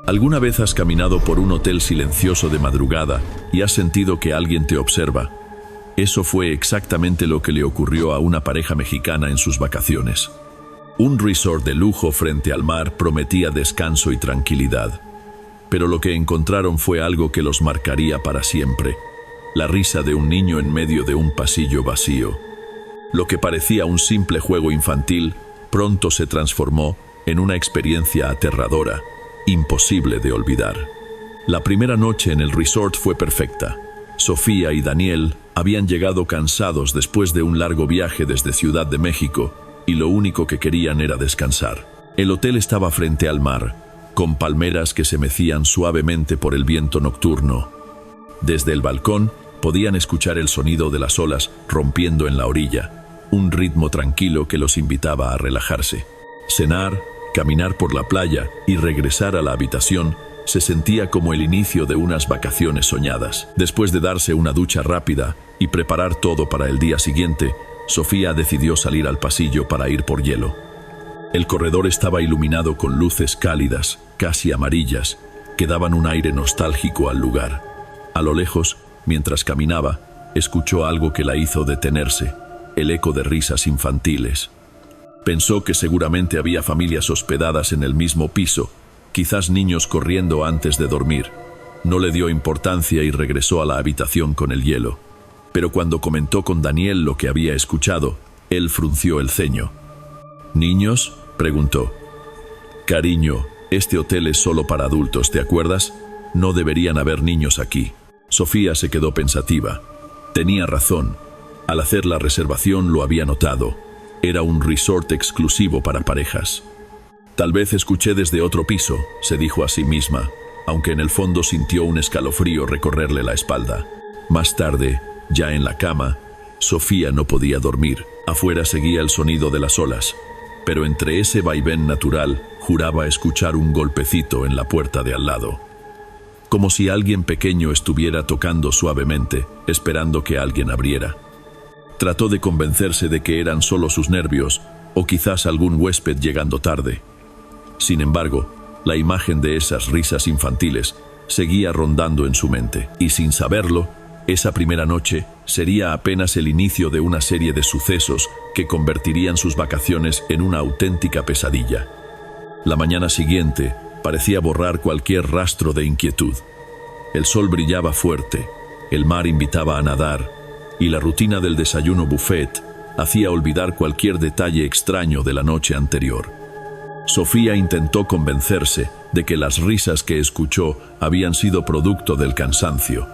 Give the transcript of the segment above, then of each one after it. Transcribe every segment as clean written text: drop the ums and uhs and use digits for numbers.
¿Alguna vez has caminado por un hotel silencioso de madrugada y has sentido que alguien te observa? Eso fue exactamente lo que le ocurrió a una pareja mexicana en sus vacaciones. Un resort de lujo frente al mar prometía descanso y tranquilidad. Pero lo que encontraron fue algo que los marcaría para siempre: la risa de un niño en medio de un pasillo vacío. Lo que parecía un simple juego infantil pronto se transformó en una experiencia aterradora, imposible de olvidar. La primera noche en el resort fue perfecta. Sofía y Daniel habían llegado cansados después de un largo viaje desde Ciudad de México y lo único que querían era descansar. El hotel estaba frente al mar, con palmeras que se mecían suavemente por el viento nocturno. Desde el balcón podían escuchar el sonido de las olas rompiendo en la orilla, un ritmo tranquilo que los invitaba a relajarse. Cenar, caminar por la playa y regresar a la habitación se sentía como el inicio de unas vacaciones soñadas. Después de darse una ducha rápida y preparar todo para el día siguiente, Sofía decidió salir al pasillo para ir por hielo. El corredor estaba iluminado con luces cálidas, casi amarillas, que daban un aire nostálgico al lugar. A lo lejos, mientras caminaba, escuchó algo que la hizo detenerse: el eco de risas infantiles. Pensó que seguramente había familias hospedadas en el mismo piso, quizás niños corriendo antes de dormir. No le dio importancia y regresó a la habitación con el hielo. Pero cuando comentó con Daniel lo que había escuchado, él frunció el ceño. ¿Niños?, preguntó. Cariño, este hotel es solo para adultos, ¿te acuerdas? No deberían haber niños aquí. Sofía se quedó pensativa. Tenía razón. Al hacer la reservación lo había notado. Era un resort exclusivo para parejas. Tal vez escuché desde otro piso, se dijo a sí misma, aunque en el fondo sintió un escalofrío recorrerle la espalda. Más tarde, ya en la cama, Sofía no podía dormir. Afuera seguía el sonido de las olas, pero entre ese vaivén natural juraba escuchar un golpecito en la puerta de al lado. Como si alguien pequeño estuviera tocando suavemente, esperando que alguien abriera. Trató de convencerse de que eran solo sus nervios, o quizás algún huésped llegando tarde. Sin embargo, la imagen de esas risas infantiles seguía rondando en su mente, y sin saberlo, esa primera noche sería apenas el inicio de una serie de sucesos que convertirían sus vacaciones en una auténtica pesadilla. La mañana siguiente parecía borrar cualquier rastro de inquietud. El sol brillaba fuerte, el mar invitaba a nadar, y la rutina del desayuno buffet hacía olvidar cualquier detalle extraño de la noche anterior. Sofía intentó convencerse de que las risas que escuchó habían sido producto del cansancio.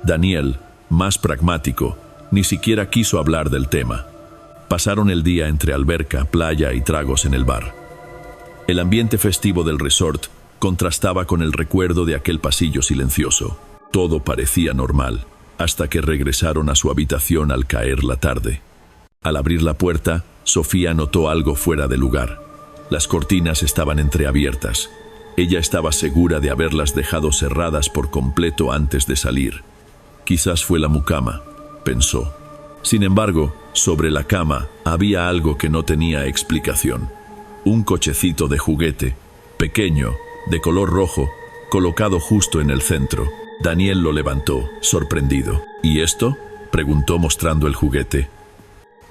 Daniel, más pragmático, ni siquiera quiso hablar del tema. Pasaron el día entre alberca, playa y tragos en el bar. El ambiente festivo del resort contrastaba con el recuerdo de aquel pasillo silencioso. Todo parecía normal, hasta que regresaron a su habitación al caer la tarde. Al abrir la puerta, Sofía notó algo fuera de lugar. Las cortinas estaban entreabiertas. Ella estaba segura de haberlas dejado cerradas por completo antes de salir. Quizás fue la mucama, pensó. Sin embargo, sobre la cama había algo que no tenía explicación. Un cochecito de juguete, pequeño, de color rojo, colocado justo en el centro. Daniel lo levantó, sorprendido. ¿Y esto?, preguntó mostrando el juguete.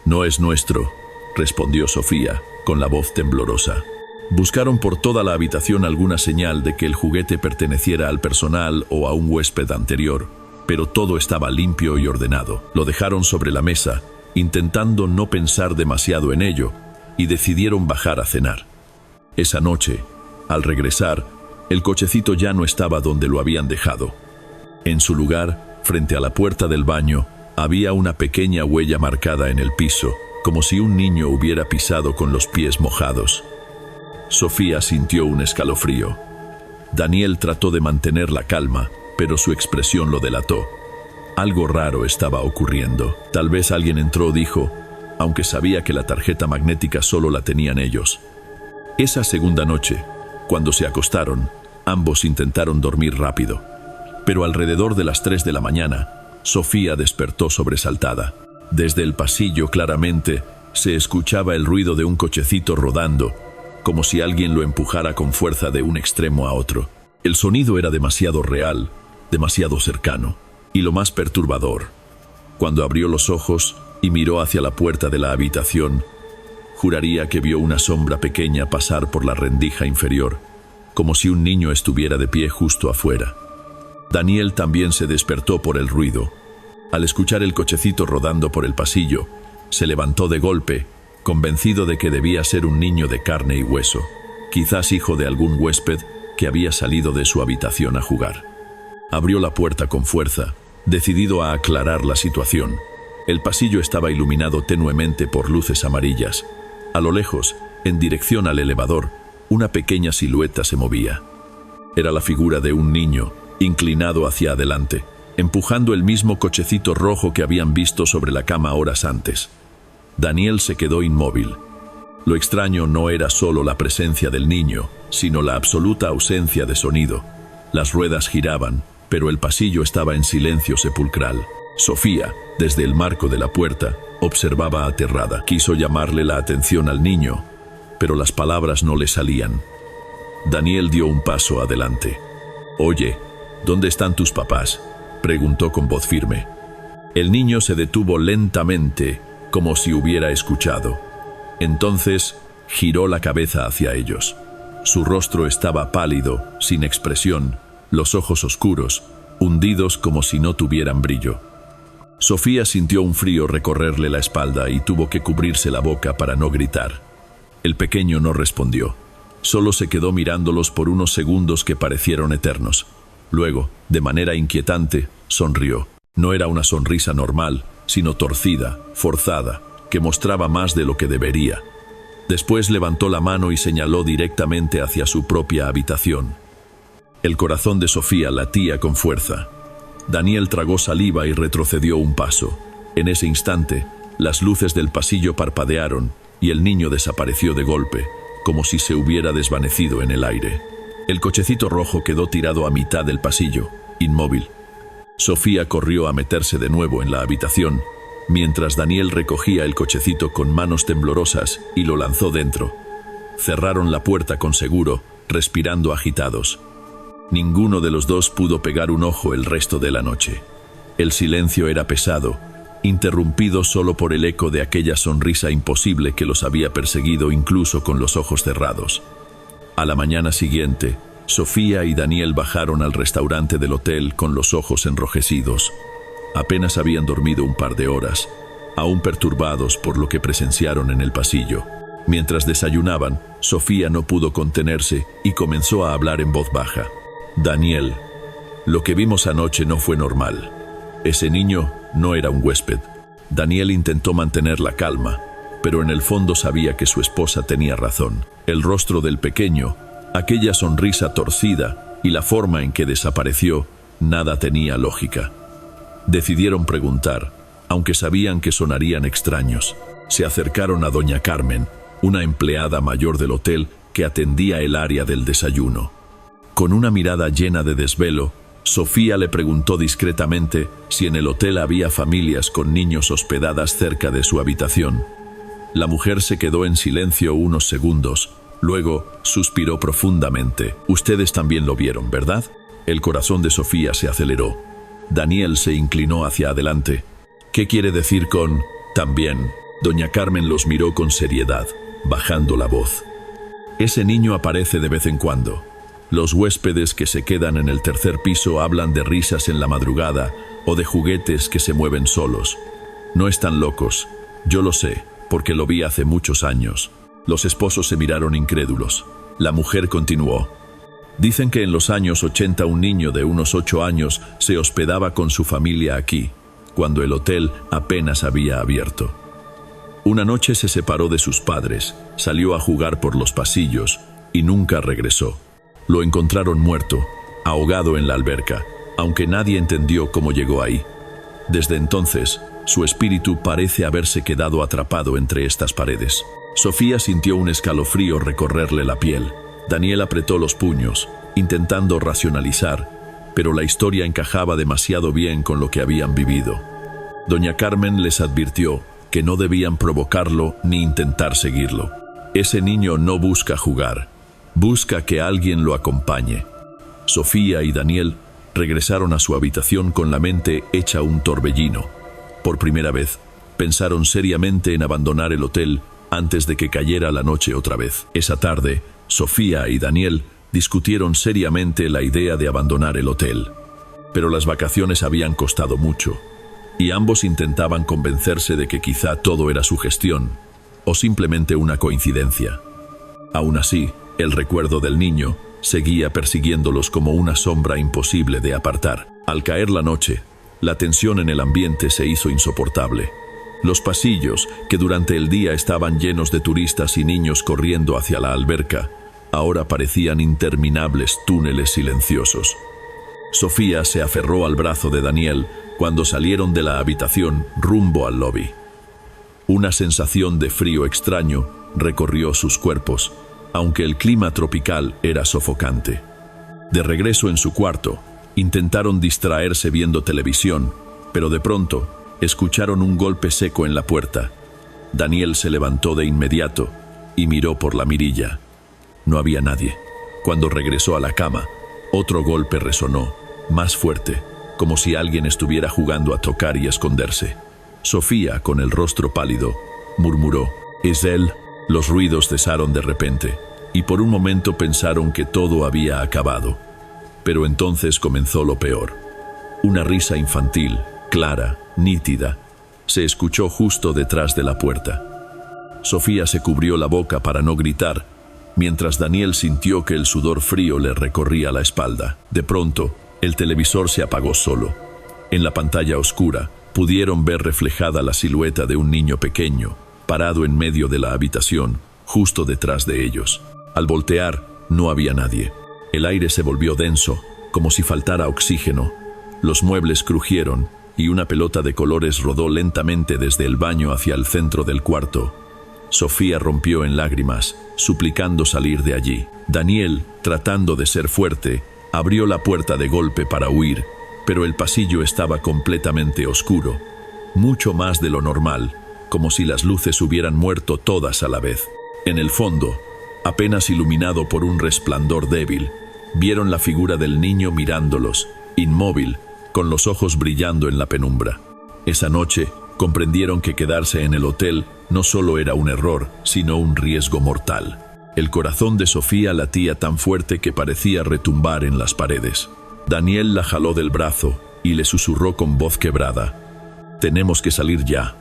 No es nuestro, respondió Sofía, con la voz temblorosa. Buscaron por toda la habitación alguna señal de que el juguete perteneciera al personal o a un huésped anterior, pero todo estaba limpio y ordenado. Lo dejaron sobre la mesa, intentando no pensar demasiado en ello, y decidieron bajar a cenar. Esa noche, al regresar, el cochecito ya no estaba donde lo habían dejado. En su lugar, frente a la puerta del baño, había una pequeña huella marcada en el piso, como si un niño hubiera pisado con los pies mojados. Sofía sintió un escalofrío. Daniel trató de mantener la calma, pero su expresión lo delató. Algo raro estaba ocurriendo. Tal vez alguien entró, dijo, aunque sabía que la tarjeta magnética solo la tenían ellos. Esa segunda noche, cuando se acostaron, ambos intentaron dormir rápido. Pero alrededor de las 3 de la mañana, Sofía despertó sobresaltada. Desde el pasillo claramente se escuchaba el ruido de un cochecito rodando, como si alguien lo empujara con fuerza de un extremo a otro. El sonido era demasiado real, demasiado cercano, y lo más perturbador, cuando abrió los ojos y miró hacia la puerta de la habitación, juraría que vio una sombra pequeña pasar por la rendija inferior, como si un niño estuviera de pie justo afuera. Daniel también se despertó por el ruido. Al escuchar el cochecito rodando por el pasillo, se levantó de golpe, convencido de que debía ser un niño de carne y hueso, quizás hijo de algún huésped que había salido de su habitación a jugar. Abrió la puerta con fuerza, decidido a aclarar la situación. El pasillo estaba iluminado tenuemente por luces amarillas. A lo lejos, en dirección al elevador, una pequeña silueta se movía. Era la figura de un niño, inclinado hacia adelante, empujando el mismo cochecito rojo que habían visto sobre la cama horas antes. Daniel se quedó inmóvil. Lo extraño no era solo la presencia del niño, sino la absoluta ausencia de sonido. Las ruedas giraban, pero el pasillo estaba en silencio sepulcral. Sofía, desde el marco de la puerta, observaba aterrada. Quiso llamarle la atención al niño, pero las palabras no le salían. Daniel dio un paso adelante. «Oye, ¿dónde están tus papás?», preguntó con voz firme. El niño se detuvo lentamente, como si hubiera escuchado. Entonces, giró la cabeza hacia ellos. Su rostro estaba pálido, sin expresión, los ojos oscuros, hundidos como si no tuvieran brillo. Sofía sintió un frío recorrerle la espalda y tuvo que cubrirse la boca para no gritar. El pequeño no respondió. Solo se quedó mirándolos por unos segundos que parecieron eternos. Luego, de manera inquietante, sonrió. No era una sonrisa normal, sino torcida, forzada, que mostraba más de lo que debería. Después levantó la mano y señaló directamente hacia su propia habitación. El corazón de Sofía latía con fuerza. Daniel tragó saliva y retrocedió un paso. En ese instante, las luces del pasillo parpadearon y el niño desapareció de golpe, como si se hubiera desvanecido en el aire. El cochecito rojo quedó tirado a mitad del pasillo, inmóvil. Sofía corrió a meterse de nuevo en la habitación, mientras Daniel recogía el cochecito con manos temblorosas y lo lanzó dentro. Cerraron la puerta con seguro, respirando agitados. Ninguno de los dos pudo pegar un ojo el resto de la noche. El silencio era pesado, interrumpido solo por el eco de aquella sonrisa imposible que los había perseguido incluso con los ojos cerrados. A la mañana siguiente, Sofía y Daniel bajaron al restaurante del hotel con los ojos enrojecidos. Apenas habían dormido un par de horas, aún perturbados por lo que presenciaron en el pasillo. Mientras desayunaban, Sofía no pudo contenerse y comenzó a hablar en voz baja. «Daniel, lo que vimos anoche no fue normal. Ese niño no era un huésped». Daniel intentó mantener la calma, pero en el fondo sabía que su esposa tenía razón. El rostro del pequeño, aquella sonrisa torcida y la forma en que desapareció, nada tenía lógica. Decidieron preguntar, aunque sabían que sonarían extraños. Se acercaron a doña Carmen, una empleada mayor del hotel que atendía el área del desayuno. Con una mirada llena de desvelo, Sofía le preguntó discretamente si en el hotel había familias con niños hospedadas cerca de su habitación. La mujer se quedó en silencio unos segundos, luego suspiró profundamente. «Ustedes también lo vieron, ¿verdad?». El corazón de Sofía se aceleró. Daniel se inclinó hacia adelante. «¿Qué quiere decir con también?». Doña Carmen los miró con seriedad, bajando la voz. «Ese niño aparece de vez en cuando. Los huéspedes que se quedan en el tercer piso hablan de risas en la madrugada o de juguetes que se mueven solos. No están locos, yo lo sé, porque lo vi hace muchos años». Los esposos se miraron incrédulos. La mujer continuó. «Dicen que en los años 80 un niño de unos 8 años se hospedaba con su familia aquí, cuando el hotel apenas había abierto. Una noche se separó de sus padres, salió a jugar por los pasillos y nunca regresó. Lo encontraron muerto, ahogado en la alberca, aunque nadie entendió cómo llegó ahí. Desde entonces, su espíritu parece haberse quedado atrapado entre estas paredes». Sofía sintió un escalofrío recorrerle la piel. Daniel apretó los puños, intentando racionalizar, pero la historia encajaba demasiado bien con lo que habían vivido. Doña Carmen les advirtió que no debían provocarlo ni intentar seguirlo. Ese niño no busca jugar, busca que alguien lo acompañe. Sofía y Daniel regresaron a su habitación con la mente hecha un torbellino. Por primera vez, pensaron seriamente en abandonar el hotel antes de que cayera la noche otra vez. Esa tarde, Sofía y Daniel discutieron seriamente la idea de abandonar el hotel. Pero las vacaciones habían costado mucho, y ambos intentaban convencerse de que quizá todo era sugestión, o simplemente una coincidencia. Aún así, el recuerdo del niño seguía persiguiéndolos como una sombra imposible de apartar. Al caer la noche, la tensión en el ambiente se hizo insoportable. Los pasillos, que durante el día estaban llenos de turistas y niños corriendo hacia la alberca, ahora parecían interminables túneles silenciosos. Sofía se aferró al brazo de Daniel cuando salieron de la habitación rumbo al lobby. Una sensación de frío extraño recorrió sus cuerpos, aunque el clima tropical era sofocante. De regreso en su cuarto, intentaron distraerse viendo televisión, pero de pronto escucharon un golpe seco en la puerta. Daniel se levantó de inmediato y miró por la mirilla. No había nadie. Cuando regresó a la cama, otro golpe resonó, más fuerte, como si alguien estuviera jugando a tocar y esconderse. Sofía, con el rostro pálido, murmuró: «¿Es él?». Los ruidos cesaron de repente, y por un momento pensaron que todo había acabado. Pero entonces comenzó lo peor. Una risa infantil, clara, nítida, se escuchó justo detrás de la puerta. Sofía se cubrió la boca para no gritar, mientras Daniel sintió que el sudor frío le recorría la espalda. De pronto, el televisor se apagó solo. En la pantalla oscura, pudieron ver reflejada la silueta de un niño pequeño, parado en medio de la habitación, justo detrás de ellos. Al voltear, no había nadie. El aire se volvió denso, como si faltara oxígeno. Los muebles crujieron, y una pelota de colores rodó lentamente desde el baño hacia el centro del cuarto. Sofía rompió en lágrimas, suplicando salir de allí. Daniel, tratando de ser fuerte, abrió la puerta de golpe para huir, pero el pasillo estaba completamente oscuro, mucho más de lo normal, como si las luces hubieran muerto todas a la vez. En el fondo, apenas iluminado por un resplandor débil, vieron la figura del niño mirándolos, inmóvil, con los ojos brillando en la penumbra. Esa noche, comprendieron que quedarse en el hotel no solo era un error, sino un riesgo mortal. El corazón de Sofía latía tan fuerte que parecía retumbar en las paredes. Daniel la jaló del brazo y le susurró con voz quebrada: «Tenemos que salir ya».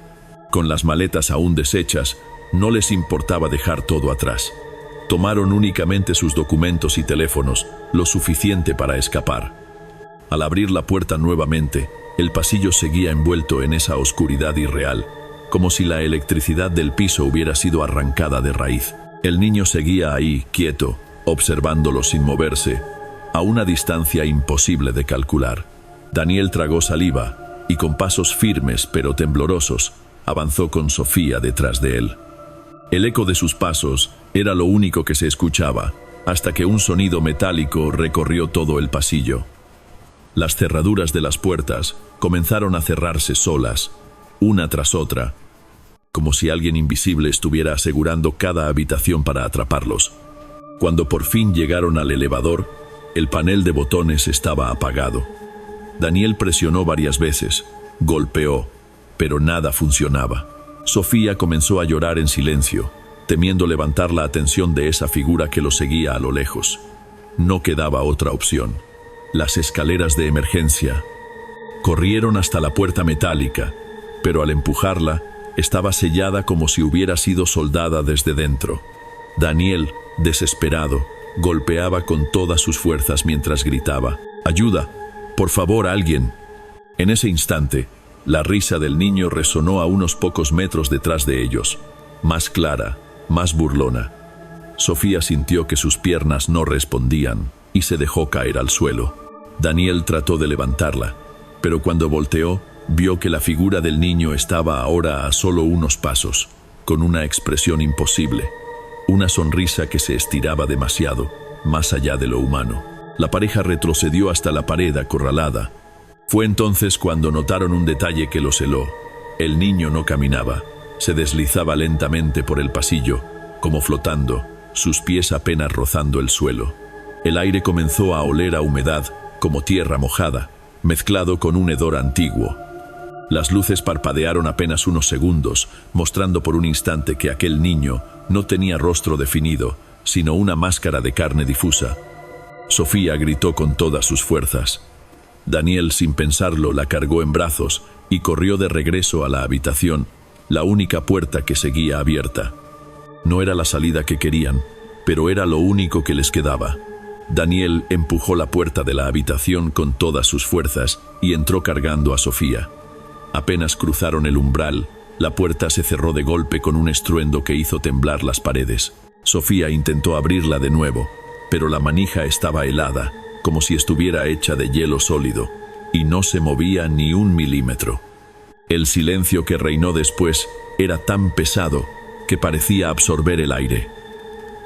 Con las maletas aún deshechas, no les importaba dejar todo atrás. Tomaron únicamente sus documentos y teléfonos, lo suficiente para escapar. Al abrir la puerta nuevamente, el pasillo seguía envuelto en esa oscuridad irreal, como si la electricidad del piso hubiera sido arrancada de raíz. El niño seguía ahí, quieto, observándolo sin moverse, a una distancia imposible de calcular. Daniel tragó saliva y con pasos firmes pero temblorosos avanzó con Sofía detrás de él. El eco de sus pasos era lo único que se escuchaba, hasta que un sonido metálico recorrió todo el pasillo. Las cerraduras de las puertas comenzaron a cerrarse solas, una tras otra, como si alguien invisible estuviera asegurando cada habitación para atraparlos. Cuando por fin llegaron al elevador, el panel de botones estaba apagado. Daniel presionó varias veces, golpeó, pero nada funcionaba. Sofía comenzó a llorar en silencio, temiendo levantar la atención de esa figura que lo seguía a lo lejos. No quedaba otra opción. Las escaleras de emergencia. Corrieron hasta la puerta metálica, pero al empujarla, estaba sellada como si hubiera sido soldada desde dentro. Daniel, desesperado, golpeaba con todas sus fuerzas mientras gritaba: «¡Ayuda! ¡Por favor, alguien!». En ese instante, la risa del niño resonó a unos pocos metros detrás de ellos, más clara, más burlona. Sofía sintió que sus piernas no respondían y se dejó caer al suelo. Daniel trató de levantarla, pero cuando volteó, vio que la figura del niño estaba ahora a solo unos pasos, con una expresión imposible, una sonrisa que se estiraba demasiado, más allá de lo humano. La pareja retrocedió hasta la pared acorralada. Fue entonces cuando notaron un detalle que los heló. El niño no caminaba, se deslizaba lentamente por el pasillo, como flotando, sus pies apenas rozando el suelo. El aire comenzó a oler a humedad, como tierra mojada, mezclado con un hedor antiguo. Las luces parpadearon apenas unos segundos, mostrando por un instante que aquel niño no tenía rostro definido, sino una máscara de carne difusa. Sofía gritó con todas sus fuerzas. Daniel, sin pensarlo, la cargó en brazos y corrió de regreso a la habitación, la única puerta que seguía abierta. No era la salida que querían, pero era lo único que les quedaba. Daniel empujó la puerta de la habitación con todas sus fuerzas y entró cargando a Sofía. Apenas cruzaron el umbral, la puerta se cerró de golpe con un estruendo que hizo temblar las paredes. Sofía intentó abrirla de nuevo, pero la manija estaba helada, como si estuviera hecha de hielo sólido, y no se movía ni un milímetro. El silencio que reinó después era tan pesado que parecía absorber el aire.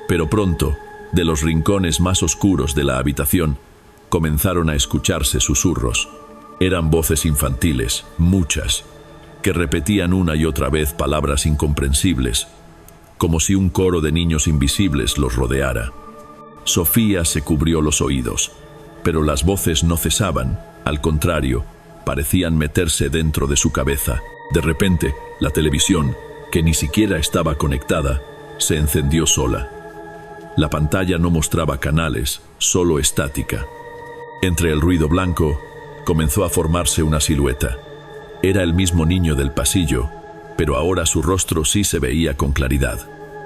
Pero pronto, de los rincones más oscuros de la habitación, comenzaron a escucharse susurros. Eran voces infantiles, muchas, que repetían una y otra vez palabras incomprensibles, como si un coro de niños invisibles los rodeara. Sofía se cubrió los oídos, pero las voces no cesaban, al contrario, parecían meterse dentro de su cabeza. De repente, la televisión, que ni siquiera estaba conectada, se encendió sola. La pantalla no mostraba canales, solo estática. Entre el ruido blanco, comenzó a formarse una silueta. Era el mismo niño del pasillo, pero ahora su rostro sí se veía con claridad.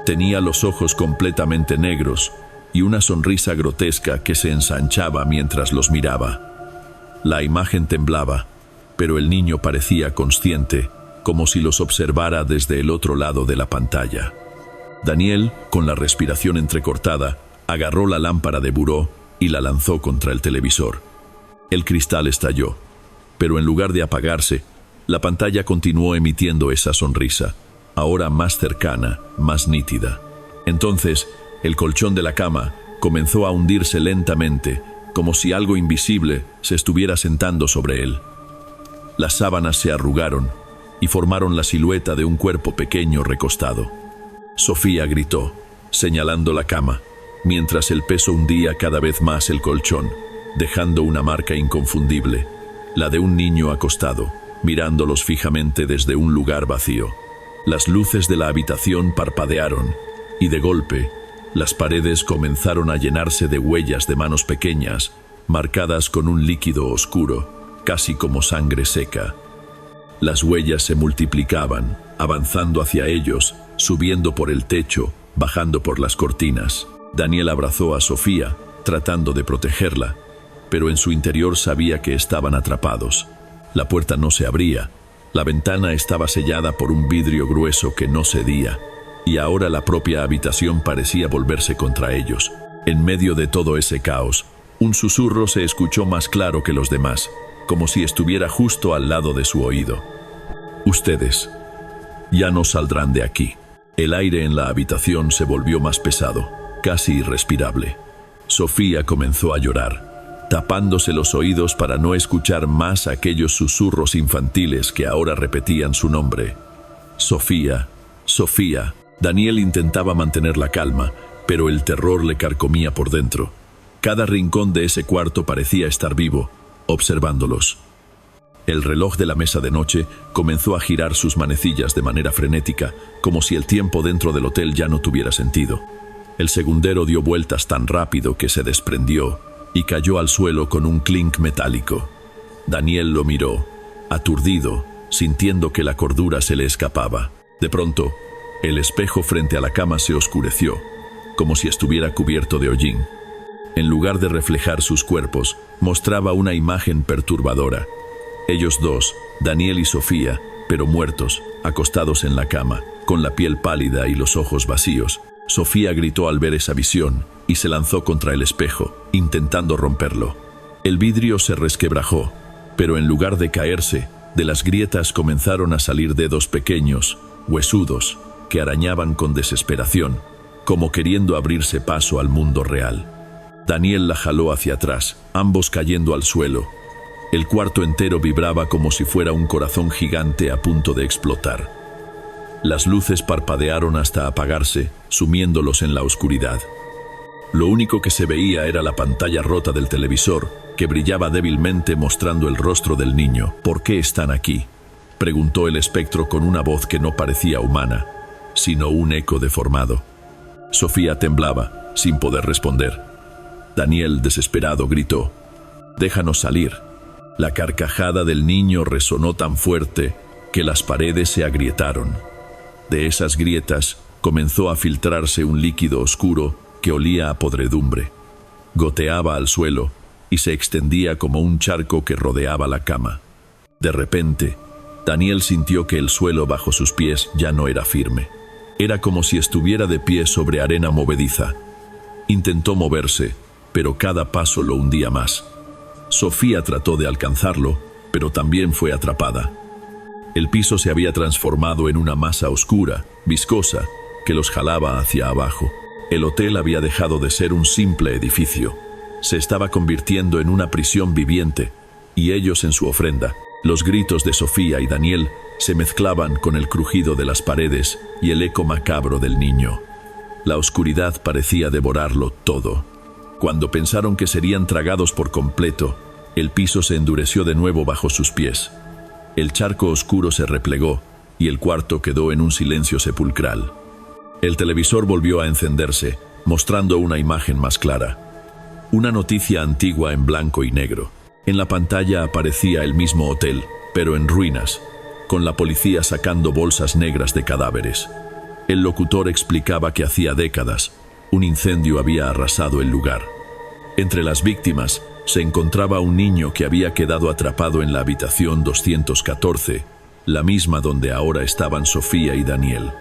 Tenía los ojos completamente negros y una sonrisa grotesca que se ensanchaba mientras los miraba. La imagen temblaba, pero el niño parecía consciente, como si los observara desde el otro lado de la pantalla. Daniel, con la respiración entrecortada, agarró la lámpara de buró y la lanzó contra el televisor. El cristal estalló, pero en lugar de apagarse, la pantalla continuó emitiendo esa sonrisa, ahora más cercana, más nítida. Entonces, el colchón de la cama comenzó a hundirse lentamente, como si algo invisible se estuviera sentando sobre él. Las sábanas se arrugaron y formaron la silueta de un cuerpo pequeño recostado. Sofía gritó, señalando la cama, mientras el peso hundía cada vez más el colchón, dejando una marca inconfundible, la de un niño acostado, mirándolos fijamente desde un lugar vacío. Las luces de la habitación parpadearon, y de golpe, las paredes comenzaron a llenarse de huellas de manos pequeñas, marcadas con un líquido oscuro, casi como sangre seca. Las huellas se multiplicaban, avanzando hacia ellos, subiendo por el techo, bajando por las cortinas. Daniel abrazó a Sofía, tratando de protegerla, pero en su interior sabía que estaban atrapados. La puerta no se abría, la ventana estaba sellada por un vidrio grueso que no cedía, y ahora la propia habitación parecía volverse contra ellos. En medio de todo ese caos, un susurro se escuchó más claro que los demás, como si estuviera justo al lado de su oído. Ustedes ya no saldrán de aquí. El aire en la habitación se volvió más pesado, casi irrespirable. Sofía comenzó a llorar, tapándose los oídos para no escuchar más aquellos susurros infantiles que ahora repetían su nombre. Sofía, Sofía. Daniel intentaba mantener la calma, pero el terror le carcomía por dentro. Cada rincón de ese cuarto parecía estar vivo, observándolos. El reloj de la mesa de noche comenzó a girar sus manecillas de manera frenética, como si el tiempo dentro del hotel ya no tuviera sentido. El segundero dio vueltas tan rápido que se desprendió y cayó al suelo con un clink metálico. Daniel lo miró, aturdido, sintiendo que la cordura se le escapaba. De pronto, el espejo frente a la cama se oscureció, como si estuviera cubierto de hollín. En lugar de reflejar sus cuerpos, mostraba una imagen perturbadora. Ellos dos, Daniel y Sofía, pero muertos, acostados en la cama, con la piel pálida y los ojos vacíos. Sofía gritó al ver esa visión y se lanzó contra el espejo, intentando romperlo. El vidrio se resquebrajó, pero en lugar de caerse, de las grietas comenzaron a salir dedos pequeños, huesudos, que arañaban con desesperación, como queriendo abrirse paso al mundo real. Daniel la jaló hacia atrás, ambos cayendo al suelo. El cuarto entero vibraba como si fuera un corazón gigante a punto de explotar. Las luces parpadearon hasta apagarse, sumiéndolos en la oscuridad. Lo único que se veía era la pantalla rota del televisor, que brillaba débilmente mostrando el rostro del niño. «¿Por qué están aquí?», preguntó el espectro con una voz que no parecía humana, sino un eco deformado. Sofía temblaba, sin poder responder. Daniel, desesperado, gritó: «Déjanos salir». La carcajada del niño resonó tan fuerte que las paredes se agrietaron. De esas grietas comenzó a filtrarse un líquido oscuro que olía a podredumbre. Goteaba al suelo y se extendía como un charco que rodeaba la cama. De repente, Daniel sintió que el suelo bajo sus pies ya no era firme. Era como si estuviera de pie sobre arena movediza. Intentó moverse, pero cada paso lo hundía más. Sofía trató de alcanzarlo, pero también fue atrapada. El piso se había transformado en una masa oscura, viscosa, que los jalaba hacia abajo. El hotel había dejado de ser un simple edificio. Se estaba convirtiendo en una prisión viviente, y ellos en su ofrenda. Los gritos de Sofía y Daniel se mezclaban con el crujido de las paredes y el eco macabro del niño. La oscuridad parecía devorarlo todo. Cuando pensaron que serían tragados por completo, el piso se endureció de nuevo bajo sus pies. El charco oscuro se replegó y el cuarto quedó en un silencio sepulcral. El televisor volvió a encenderse, mostrando una imagen más clara. Una noticia antigua en blanco y negro. En la pantalla aparecía el mismo hotel, pero en ruinas, con la policía sacando bolsas negras de cadáveres. El locutor explicaba que hacía décadas un incendio había arrasado el lugar. Entre las víctimas se encontraba un niño que había quedado atrapado en la habitación 214, la misma donde ahora estaban Sofía y Daniel.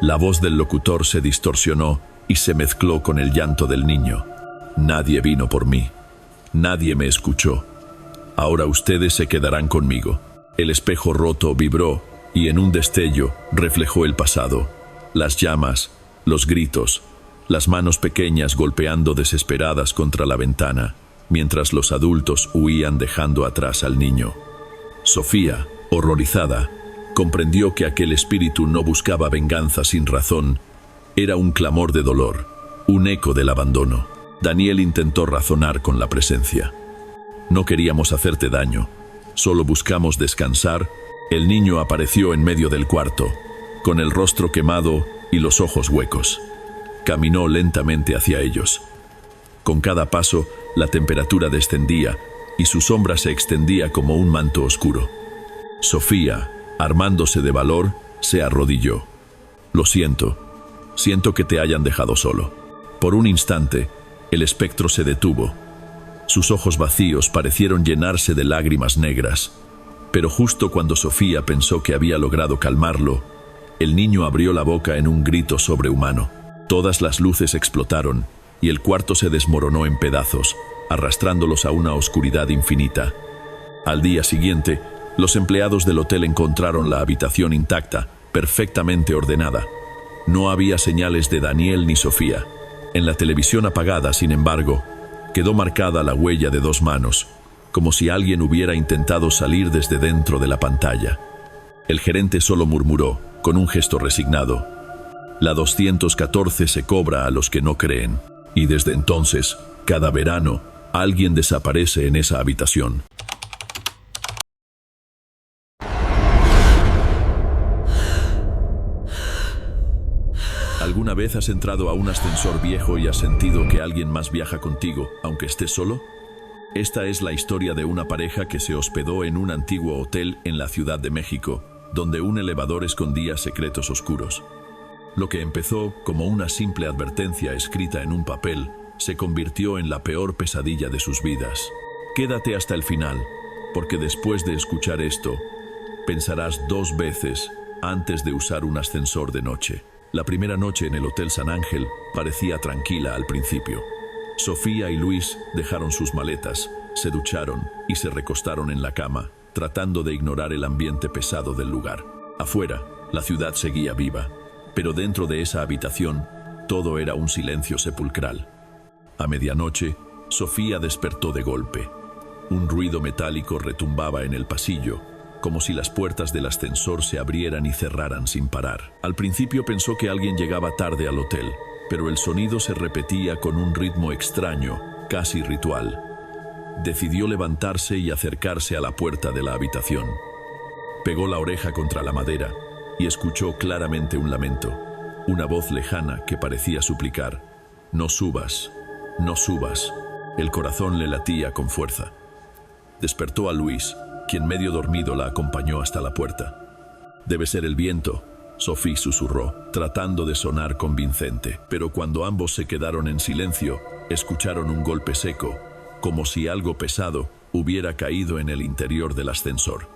La voz del locutor se distorsionó y se mezcló con el llanto del niño. «Nadie vino por mí. Nadie me escuchó. Ahora ustedes se quedarán conmigo». El espejo roto vibró y en un destello reflejó el pasado. Las llamas, los gritos, las manos pequeñas golpeando desesperadas contra la ventana, mientras los adultos huían dejando atrás al niño. Sofía, horrorizada, comprendió que aquel espíritu no buscaba venganza sin razón. Era un clamor de dolor, un eco del abandono. Daniel intentó razonar con la presencia. «No queríamos hacerte daño, solo buscamos descansar». El niño apareció en medio del cuarto, con el rostro quemado y los ojos huecos. Caminó lentamente hacia ellos. Con cada paso, la temperatura descendía y su sombra se extendía como un manto oscuro. Sofía, armándose de valor, se arrodilló. «Lo siento. Siento que te hayan dejado solo». Por un instante, el espectro se detuvo. Sus ojos vacíos parecieron llenarse de lágrimas negras. Pero justo cuando Sofía pensó que había logrado calmarlo, el niño abrió la boca en un grito sobrehumano. Todas las luces explotaron y el cuarto se desmoronó en pedazos, arrastrándolos a una oscuridad infinita. Al día siguiente, los empleados del hotel encontraron la habitación intacta, perfectamente ordenada. No había señales de Daniel ni Sofía. En la televisión apagada, sin embargo, quedó marcada la huella de 2 manos, como si alguien hubiera intentado salir desde dentro de la pantalla. El gerente solo murmuró, con un gesto resignado: «La 214 se cobra a los que no creen». Y desde entonces, cada verano, alguien desaparece en esa habitación. ¿Alguna vez has entrado a un ascensor viejo y has sentido que alguien más viaja contigo, aunque estés solo? Esta es la historia de una pareja que se hospedó en un antiguo hotel en la Ciudad de México, donde un elevador escondía secretos oscuros. Lo que empezó como una simple advertencia escrita en un papel, se convirtió en la peor pesadilla de sus vidas. Quédate hasta el final, porque después de escuchar esto, pensarás 2 veces antes de usar un ascensor de noche. La primera noche en el Hotel San Ángel parecía tranquila al principio. Sofía y Luis dejaron sus maletas, se ducharon y se recostaron en la cama, tratando de ignorar el ambiente pesado del lugar. Afuera, la ciudad seguía viva, pero dentro de esa habitación, todo era un silencio sepulcral. A medianoche, Sofía despertó de golpe. Un ruido metálico retumbaba en el pasillo, como si las puertas del ascensor se abrieran y cerraran sin parar. Al principio pensó que alguien llegaba tarde al hotel, pero el sonido se repetía con un ritmo extraño, casi ritual. Decidió levantarse y acercarse a la puerta de la habitación. Pegó la oreja contra la madera y escuchó claramente un lamento, una voz lejana que parecía suplicar: «No subas, no subas». El corazón le latía con fuerza. Despertó a Luis, quien medio dormido la acompañó hasta la puerta. «Debe ser el viento», Sophie susurró, tratando de sonar convincente. Pero cuando ambos se quedaron en silencio, escucharon un golpe seco, como si algo pesado hubiera caído en el interior del ascensor.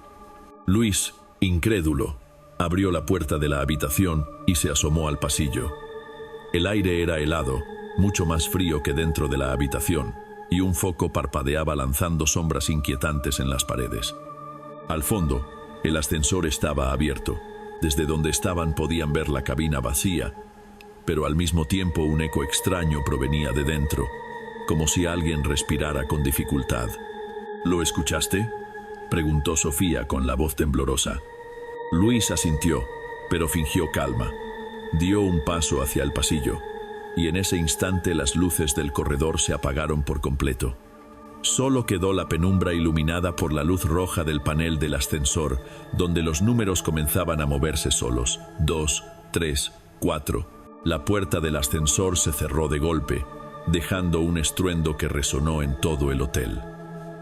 Luis, incrédulo, abrió la puerta de la habitación y se asomó al pasillo. El aire era helado, mucho más frío que dentro de la habitación, y un foco parpadeaba lanzando sombras inquietantes en las paredes. Al fondo, el ascensor estaba abierto. Desde donde estaban podían ver la cabina vacía, pero al mismo tiempo un eco extraño provenía de dentro, como si alguien respirara con dificultad. «¿Lo escuchaste?», preguntó Sofía con la voz temblorosa. Luis asintió, pero fingió calma. Dio un paso hacia el pasillo, y en ese instante las luces del corredor se apagaron por completo. Solo quedó la penumbra iluminada por la luz roja del panel del ascensor, donde los números comenzaban a moverse solos. 2, 3, 4. La puerta del ascensor se cerró de golpe, dejando un estruendo que resonó en todo el hotel.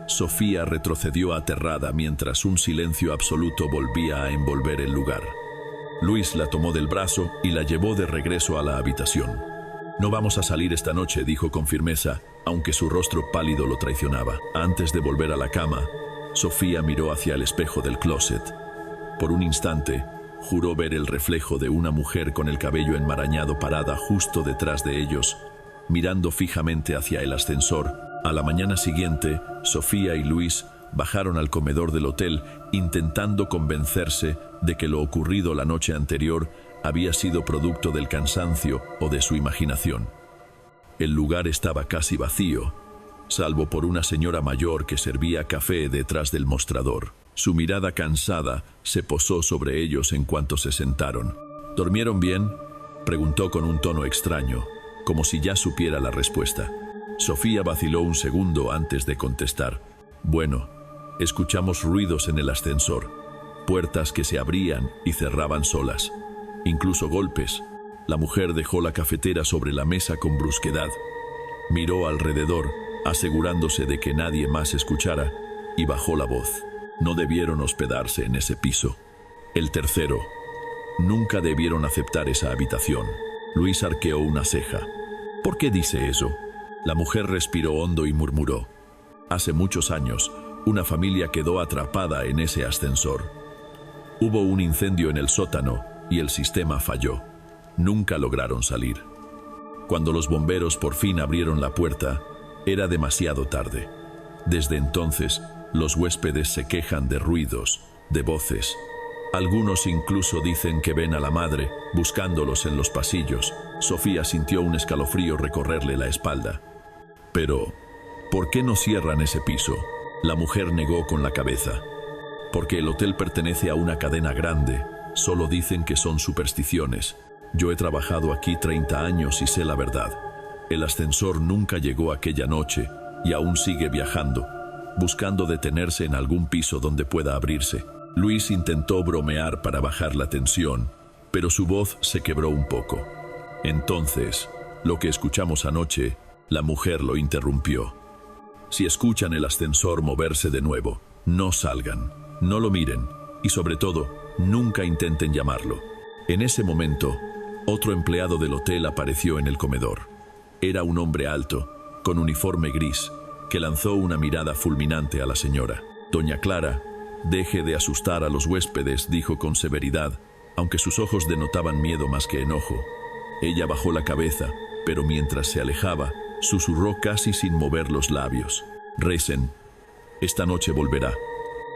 Sofía retrocedió aterrada mientras un silencio absoluto volvía a envolver el lugar. Luis la tomó del brazo y la llevó de regreso a la habitación. «No vamos a salir esta noche», dijo con firmeza, aunque su rostro pálido lo traicionaba. Antes de volver a la cama, Sofía miró hacia el espejo del closet. Por un instante, juró ver el reflejo de una mujer con el cabello enmarañado parada justo detrás de ellos, mirando fijamente hacia el ascensor. A la mañana siguiente, Sofía y Luis bajaron al comedor del hotel, intentando convencerse de que lo ocurrido la noche anterior había sido producto del cansancio o de su imaginación. El lugar estaba casi vacío, salvo por una señora mayor que servía café detrás del mostrador. Su mirada cansada se posó sobre ellos en cuanto se sentaron. «¿Durmieron bien?», preguntó con un tono extraño, como si ya supiera la respuesta. Sofía vaciló un segundo antes de contestar. «Bueno, escuchamos ruidos en el ascensor, puertas que se abrían y cerraban solas, incluso golpes». La mujer dejó la cafetera sobre la mesa con brusquedad. Miró alrededor, asegurándose de que nadie más escuchara, y bajó la voz. «No debieron hospedarse en ese piso. El tercero. Nunca debieron aceptar esa habitación». Luis arqueó una ceja. «¿Por qué dice eso?». La mujer respiró hondo y murmuró: «Hace muchos años, una familia quedó atrapada en ese ascensor. Hubo un incendio en el sótano y el sistema falló. Nunca lograron salir. Cuando los bomberos por fin abrieron la puerta, era demasiado tarde. Desde entonces, los huéspedes se quejan de ruidos, de voces. Algunos incluso dicen que ven a la madre buscándolos en los pasillos». Sofía sintió un escalofrío recorrerle la espalda. «Pero, ¿por qué no cierran ese piso?». La mujer negó con la cabeza. «Porque el hotel pertenece a una cadena grande. Solo dicen que son supersticiones. Yo he trabajado aquí 30 años y sé la verdad. El ascensor nunca llegó aquella noche y aún sigue viajando, buscando detenerse en algún piso donde pueda abrirse». Luis intentó bromear para bajar la tensión, pero su voz se quebró un poco. «Entonces, lo que escuchamos anoche», la mujer lo interrumpió. «Si escuchan el ascensor moverse de nuevo, no salgan, no lo miren y sobre todo, nunca intenten llamarlo». En ese momento, otro empleado del hotel apareció en el comedor. Era un hombre alto, con uniforme gris, que lanzó una mirada fulminante a la señora. «Doña Clara, deje de asustar a los huéspedes», dijo con severidad, aunque sus ojos denotaban miedo más que enojo. Ella bajó la cabeza, pero mientras se alejaba, susurró casi sin mover los labios: «Recen. Esta noche volverá».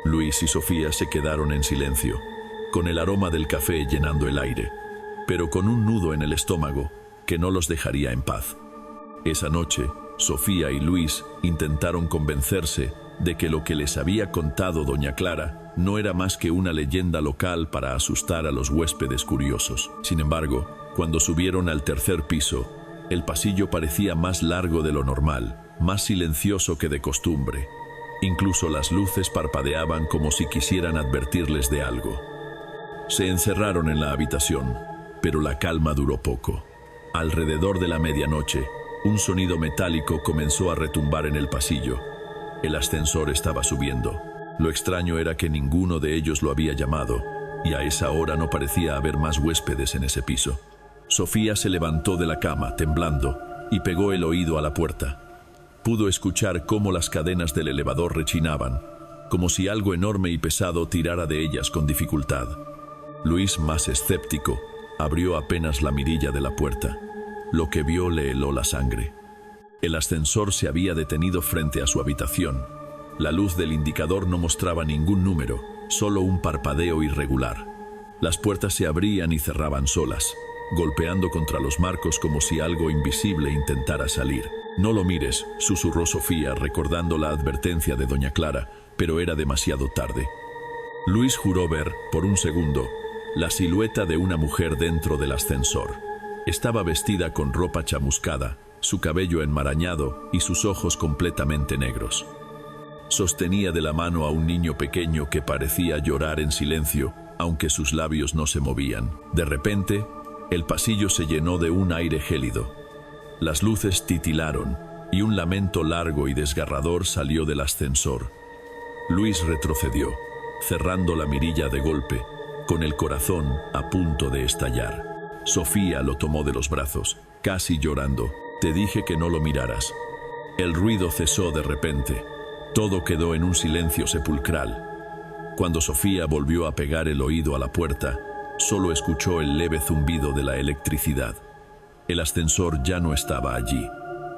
Luis y Sofía se quedaron en silencio, con el aroma del café llenando el aire, pero con un nudo en el estómago que no los dejaría en paz. Esa noche, Sofía y Luis intentaron convencerse de que lo que les había contado doña Clara no era más que una leyenda local para asustar a los huéspedes curiosos. Sin embargo, cuando subieron al tercer piso, el pasillo parecía más largo de lo normal, más silencioso que de costumbre. Incluso las luces parpadeaban como si quisieran advertirles de algo. Se encerraron en la habitación, pero la calma duró poco. Alrededor de la medianoche, un sonido metálico comenzó a retumbar en el pasillo. El ascensor estaba subiendo. Lo extraño era que ninguno de ellos lo había llamado, y a esa hora no parecía haber más huéspedes en ese piso. Sofía se levantó de la cama, temblando, y pegó el oído a la puerta. Pudo escuchar cómo las cadenas del elevador rechinaban, como si algo enorme y pesado tirara de ellas con dificultad. Luis, más escéptico, abrió apenas la mirilla de la puerta. Lo que vio le heló la sangre. El ascensor se había detenido frente a su habitación. La luz del indicador no mostraba ningún número, solo un parpadeo irregular. Las puertas se abrían y cerraban solas, golpeando contra los marcos como si algo invisible intentara salir. «No lo mires», susurró Sofía, recordando la advertencia de doña Clara, pero era demasiado tarde. Luis juró ver, por un segundo, la silueta de una mujer dentro del ascensor. Estaba vestida con ropa chamuscada, su cabello enmarañado y sus ojos completamente negros. Sostenía de la mano a un niño pequeño que parecía llorar en silencio, aunque sus labios no se movían. De repente, el pasillo se llenó de un aire gélido. Las luces titilaron y un lamento largo y desgarrador salió del ascensor. Luis retrocedió, cerrando la mirilla de golpe, con el corazón a punto de estallar. Sofía lo tomó de los brazos, casi llorando. «Te dije que no lo miraras». El ruido cesó de repente. Todo quedó en un silencio sepulcral. Cuando Sofía volvió a pegar el oído a la puerta, solo escuchó el leve zumbido de la electricidad. El ascensor ya no estaba allí,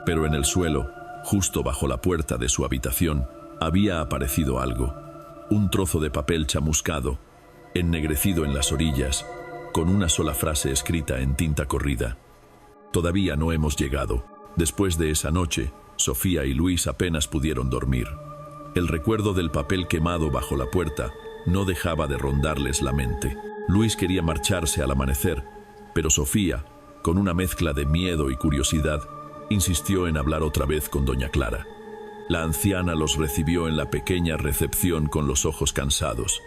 pero en el suelo, justo bajo la puerta de su habitación, había aparecido algo. Un trozo de papel chamuscado, ennegrecido en las orillas, con una sola frase escrita en tinta corrida. «Todavía no hemos llegado». Después de esa noche, Sofía y Luis apenas pudieron dormir. El recuerdo del papel quemado bajo la puerta no dejaba de rondarles la mente. Luis quería marcharse al amanecer, pero Sofía, con una mezcla de miedo y curiosidad, insistió en hablar otra vez con doña Clara. La anciana los recibió en la pequeña recepción con los ojos cansados.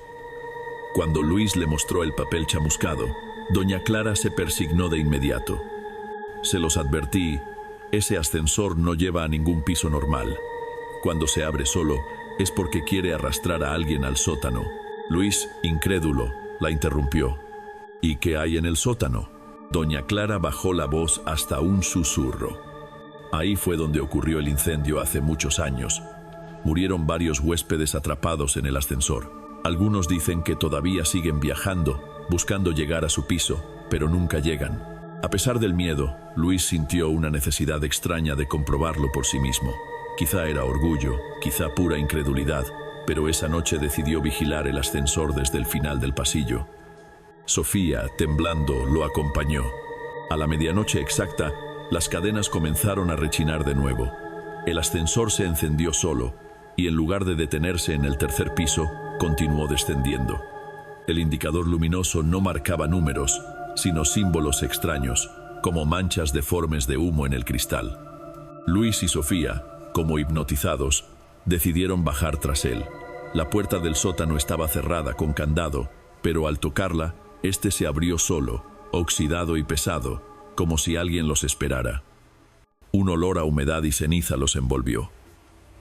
Cuando Luis le mostró el papel chamuscado, doña Clara se persignó de inmediato. «Se los advertí, ese ascensor no lleva a ningún piso normal. Cuando se abre solo, es porque quiere arrastrar a alguien al sótano». Luis, incrédulo, la interrumpió. «¿Y qué hay en el sótano?». Doña Clara bajó la voz hasta un susurro. «Ahí fue donde ocurrió el incendio hace muchos años. Murieron varios huéspedes atrapados en el ascensor. Algunos dicen que todavía siguen viajando, buscando llegar a su piso, pero nunca llegan». A pesar del miedo, Luis sintió una necesidad extraña de comprobarlo por sí mismo. Quizá era orgullo, quizá pura incredulidad, pero esa noche decidió vigilar el ascensor desde el final del pasillo. Sofía, temblando, lo acompañó. A la medianoche exacta, las cadenas comenzaron a rechinar de nuevo. El ascensor se encendió solo, y en lugar de detenerse en el tercer piso, continuó descendiendo. El indicador luminoso no marcaba números, sino símbolos extraños, como manchas deformes de humo en el cristal. Luis y Sofía, como hipnotizados, decidieron bajar tras él. La puerta del sótano estaba cerrada con candado, pero al tocarla, este se abrió solo, oxidado y pesado, como si alguien los esperara. Un olor a humedad y ceniza los envolvió.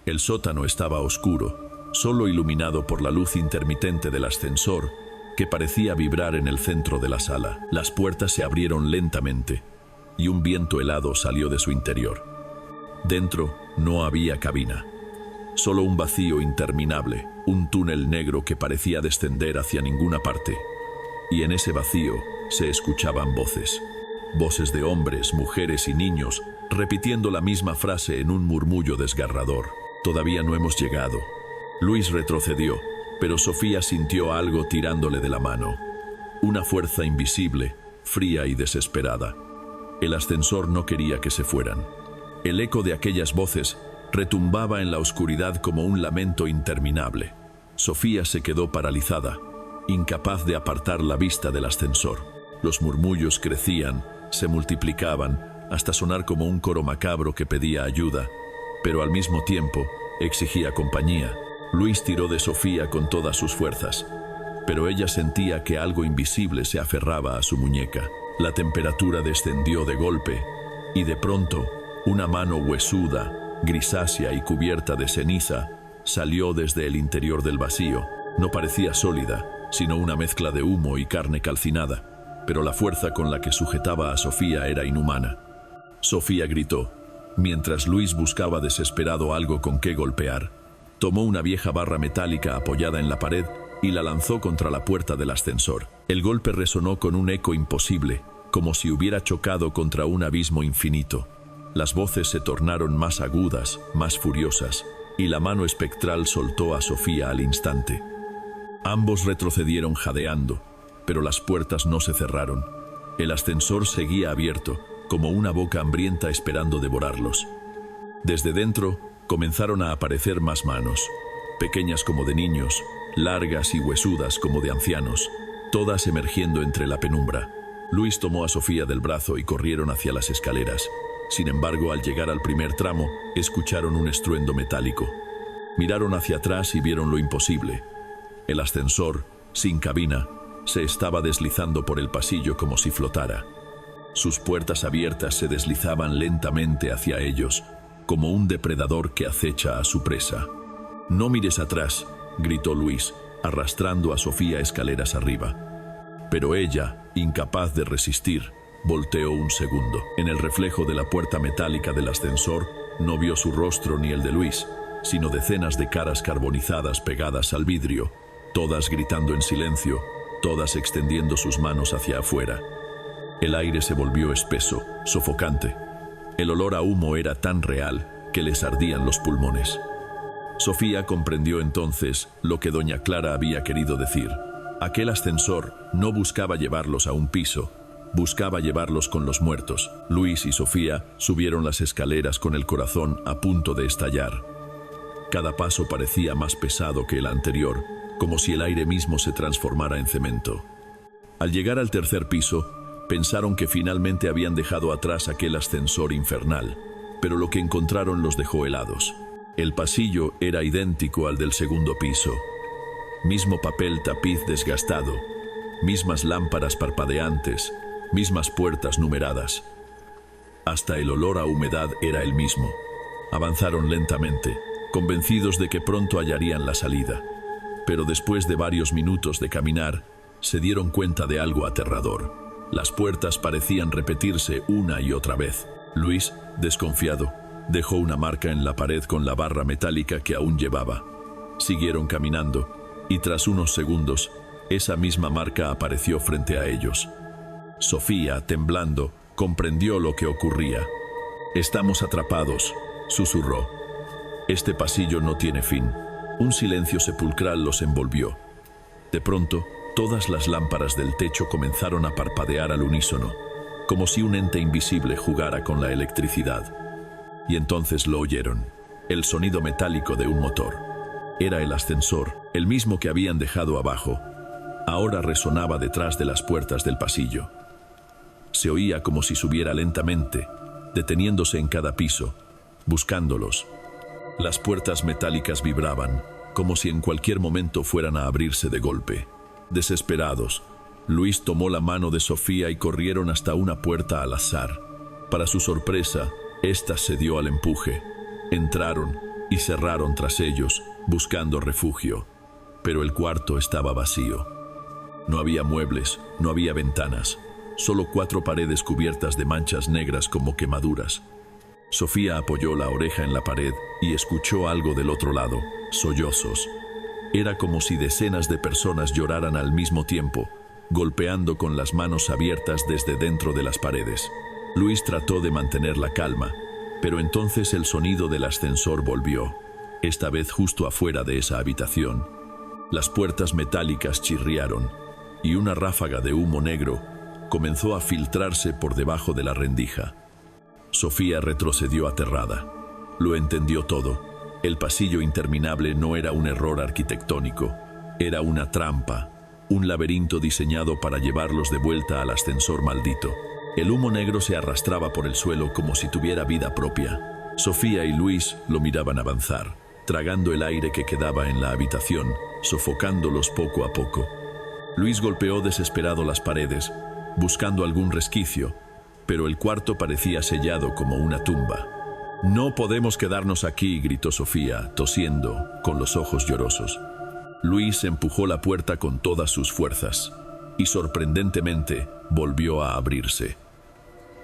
El sótano estaba oscuro, solo iluminado por la luz intermitente del ascensor, que parecía vibrar en el centro de la sala. Las puertas se abrieron lentamente, y un viento helado salió de su interior. Dentro no había cabina, solo un vacío interminable, un túnel negro que parecía descender hacia ninguna parte. Y en ese vacío se escuchaban voces. Voces de hombres, mujeres y niños, repitiendo la misma frase en un murmullo desgarrador. «Todavía no hemos llegado». Luis retrocedió, pero Sofía sintió algo tirándole de la mano. Una fuerza invisible, fría y desesperada. El ascensor no quería que se fueran. El eco de aquellas voces retumbaba en la oscuridad como un lamento interminable. Sofía se quedó paralizada, incapaz de apartar la vista del ascensor. Los murmullos crecían, se multiplicaban, hasta sonar como un coro macabro que pedía ayuda, pero al mismo tiempo exigía compañía. Luis tiró de Sofía con todas sus fuerzas, pero ella sentía que algo invisible se aferraba a su muñeca. La temperatura descendió de golpe, y de pronto, una mano huesuda, grisácea y cubierta de ceniza, salió desde el interior del vacío. No parecía sólida, sino una mezcla de humo y carne calcinada, pero la fuerza con la que sujetaba a Sofía era inhumana. Sofía gritó, mientras Luis buscaba desesperado algo con qué golpear. Tomó una vieja barra metálica apoyada en la pared y la lanzó contra la puerta del ascensor. El golpe resonó con un eco imposible, como si hubiera chocado contra un abismo infinito. Las voces se tornaron más agudas, más furiosas, y la mano espectral soltó a Sofía al instante. Ambos retrocedieron jadeando, pero las puertas no se cerraron. El ascensor seguía abierto, como una boca hambrienta esperando devorarlos. Desde dentro comenzaron a aparecer más manos, pequeñas como de niños, largas y huesudas como de ancianos, todas emergiendo entre la penumbra. Luis tomó a Sofía del brazo y corrieron hacia las escaleras. Sin embargo, al llegar al primer tramo, escucharon un estruendo metálico. Miraron hacia atrás y vieron lo imposible. El ascensor, sin cabina, se estaba deslizando por el pasillo como si flotara. Sus puertas abiertas se deslizaban lentamente hacia ellos, como un depredador que acecha a su presa. «No mires atrás», gritó Luis, arrastrando a Sofía escaleras arriba. Pero ella, incapaz de resistir, volteó un segundo. En el reflejo de la puerta metálica del ascensor, no vio su rostro ni el de Luis, sino decenas de caras carbonizadas pegadas al vidrio, todas gritando en silencio, todas extendiendo sus manos hacia afuera. El aire se volvió espeso, sofocante. El olor a humo era tan real que les ardían los pulmones. Sofía comprendió entonces lo que doña Clara había querido decir. Aquel ascensor no buscaba llevarlos a un piso, buscaba llevarlos con los muertos. Luis y Sofía subieron las escaleras con el corazón a punto de estallar. Cada paso parecía más pesado que el anterior, como si el aire mismo se transformara en cemento. Al llegar al tercer piso, pensaron que finalmente habían dejado atrás aquel ascensor infernal, pero lo que encontraron los dejó helados. El pasillo era idéntico al del segundo piso. Mismo papel tapiz desgastado, mismas lámparas parpadeantes, mismas puertas numeradas. Hasta el olor a humedad era el mismo. Avanzaron lentamente, convencidos de que pronto hallarían la salida. Pero después de varios minutos de caminar, se dieron cuenta de algo aterrador. Las puertas parecían repetirse una y otra vez. Luis, desconfiado, dejó una marca en la pared con la barra metálica que aún llevaba. Siguieron caminando, y tras unos segundos, esa misma marca apareció frente a ellos. Sofía, temblando, comprendió lo que ocurría. «Estamos atrapados», susurró. «Este pasillo no tiene fin». Un silencio sepulcral los envolvió. De pronto, todas las lámparas del techo comenzaron a parpadear al unísono, como si un ente invisible jugara con la electricidad. Y entonces lo oyeron, el sonido metálico de un motor. Era el ascensor, el mismo que habían dejado abajo. Ahora resonaba detrás de las puertas del pasillo. Se oía como si subiera lentamente, deteniéndose en cada piso, buscándolos. Las puertas metálicas vibraban, como si en cualquier momento fueran a abrirse de golpe. Desesperados, Luis tomó la mano de Sofía y corrieron hasta una puerta al azar. Para su sorpresa, ésta cedió al empuje. Entraron y cerraron tras ellos, buscando refugio. Pero el cuarto estaba vacío. No había muebles, no había ventanas, solo 4 paredes cubiertas de manchas negras como quemaduras. Sofía apoyó la oreja en la pared y escuchó algo del otro lado, sollozos. Era como si decenas de personas lloraran al mismo tiempo, golpeando con las manos abiertas desde dentro de las paredes. Luis trató de mantener la calma, pero entonces el sonido del ascensor volvió, esta vez justo afuera de esa habitación. Las puertas metálicas chirriaron, y una ráfaga de humo negro comenzó a filtrarse por debajo de la rendija. Sofía retrocedió aterrada. Lo entendió todo. El pasillo interminable no era un error arquitectónico, era una trampa, un laberinto diseñado para llevarlos de vuelta al ascensor maldito. El humo negro se arrastraba por el suelo como si tuviera vida propia. Sofía y Luis lo miraban avanzar, tragando el aire que quedaba en la habitación, sofocándolos poco a poco. Luis golpeó desesperado las paredes, buscando algún resquicio, pero el cuarto parecía sellado como una tumba. «No podemos quedarnos aquí», gritó Sofía, tosiendo, con los ojos llorosos. Luis empujó la puerta con todas sus fuerzas, y sorprendentemente volvió a abrirse.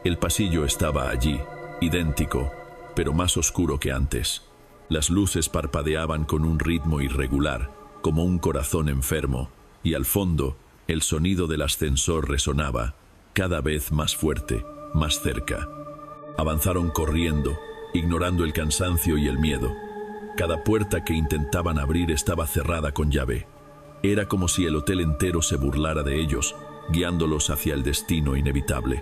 El pasillo estaba allí, idéntico, pero más oscuro que antes. Las luces parpadeaban con un ritmo irregular, como un corazón enfermo, y al fondo, el sonido del ascensor resonaba, cada vez más fuerte, más cerca. Avanzaron corriendo, ignorando el cansancio y el miedo. Cada puerta que intentaban abrir estaba cerrada con llave. Era como si el hotel entero se burlara de ellos, guiándolos hacia el destino inevitable.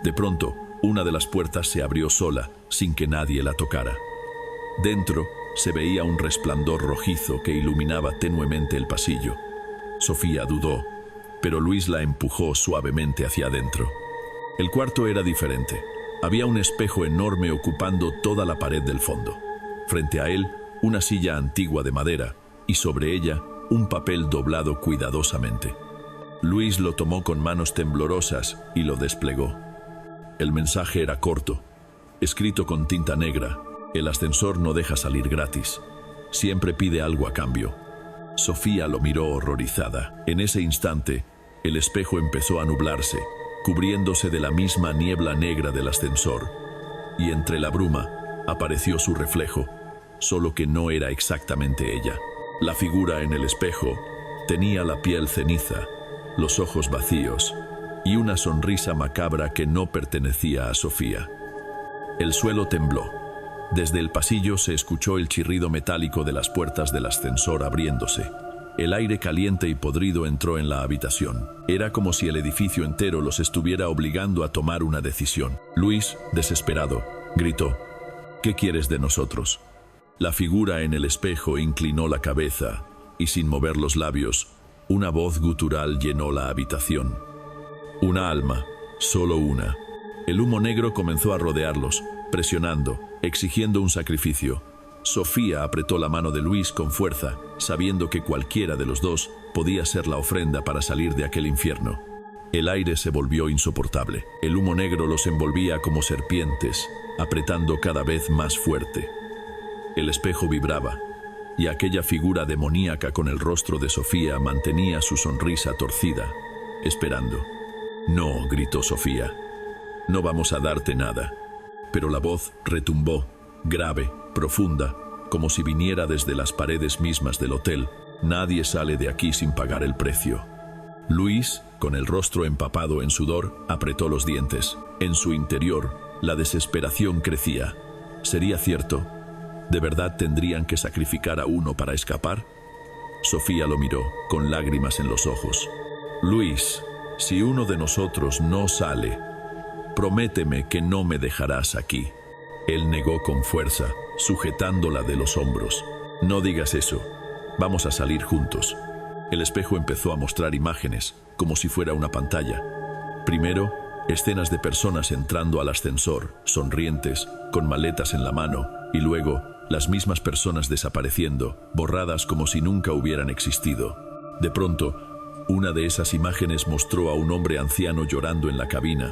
De pronto, una de las puertas se abrió sola, sin que nadie la tocara. Dentro se veía un resplandor rojizo que iluminaba tenuemente el pasillo. Sofía dudó, pero Luis la empujó suavemente hacia adentro. El cuarto era diferente. Había un espejo enorme ocupando toda la pared del fondo. Frente a él, una silla antigua de madera, y sobre ella, un papel doblado cuidadosamente. Luis lo tomó con manos temblorosas y lo desplegó. El mensaje era corto, escrito con tinta negra: «El ascensor no deja salir gratis. Siempre pide algo a cambio». Sofía lo miró horrorizada. En ese instante, el espejo empezó a nublarse, cubriéndose de la misma niebla negra del ascensor, y entre la bruma apareció su reflejo, solo que no era exactamente ella. La figura en el espejo tenía la piel ceniza, los ojos vacíos y una sonrisa macabra que no pertenecía a Sofía. El suelo tembló. Desde el pasillo se escuchó el chirrido metálico de las puertas del ascensor abriéndose. El aire caliente y podrido entró en la habitación. Era como si el edificio entero los estuviera obligando a tomar una decisión. Luis, desesperado, gritó: «¿Qué quieres de nosotros?». La figura en el espejo inclinó la cabeza y, sin mover los labios, una voz gutural llenó la habitación. «Una alma, solo una». El humo negro comenzó a rodearlos, presionando, exigiendo un sacrificio. Sofía apretó la mano de Luis con fuerza, sabiendo que cualquiera de los dos podía ser la ofrenda para salir de aquel infierno. El aire se volvió insoportable. El humo negro los envolvía como serpientes, apretando cada vez más fuerte. El espejo vibraba, y aquella figura demoníaca con el rostro de Sofía mantenía su sonrisa torcida, esperando. «No», gritó Sofía, «no vamos a darte nada». Pero la voz retumbó, grave, profunda, como si viniera desde las paredes mismas del hotel. «Nadie sale de aquí sin pagar el precio». Luis, con el rostro empapado en sudor, apretó los dientes. En su interior, la desesperación crecía. ¿Sería cierto? ¿De verdad tendrían que sacrificar a uno para escapar? Sofía lo miró, con lágrimas en los ojos. «Luis, si uno de nosotros no sale, prométeme que no me dejarás aquí». Él negó con fuerza, sujetándola de los hombros. «No digas eso. Vamos a salir juntos». El espejo empezó a mostrar imágenes, como si fuera una pantalla. Primero, escenas de personas entrando al ascensor, sonrientes, con maletas en la mano, y luego, las mismas personas desapareciendo, borradas como si nunca hubieran existido. De pronto, una de esas imágenes mostró a un hombre anciano llorando en la cabina,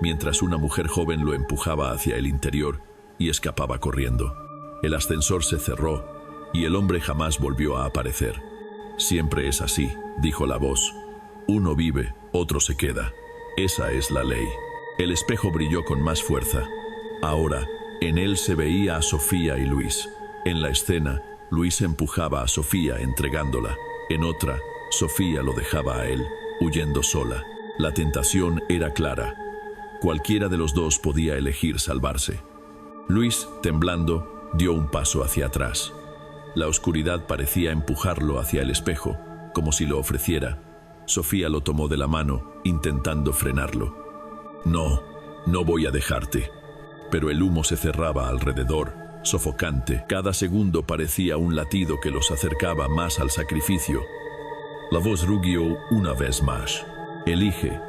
mientras una mujer joven lo empujaba hacia el interior y escapaba corriendo. El ascensor se cerró y el hombre jamás volvió a aparecer. «Siempre es así», dijo la voz. «Uno vive, otro se queda. Esa es la ley». El espejo brilló con más fuerza. Ahora, en él se veía a Sofía y Luis. En la escena, Luis empujaba a Sofía entregándola. En otra, Sofía lo dejaba a él, huyendo sola. La tentación era clara. Cualquiera de los dos podía elegir salvarse. Luis, temblando, dio un paso hacia atrás. La oscuridad parecía empujarlo hacia el espejo, como si lo ofreciera. Sofía lo tomó de la mano, intentando frenarlo. «No, no voy a dejarte». Pero el humo se cerraba alrededor, sofocante. Cada segundo parecía un latido que los acercaba más al sacrificio. La voz rugió una vez más. Elige,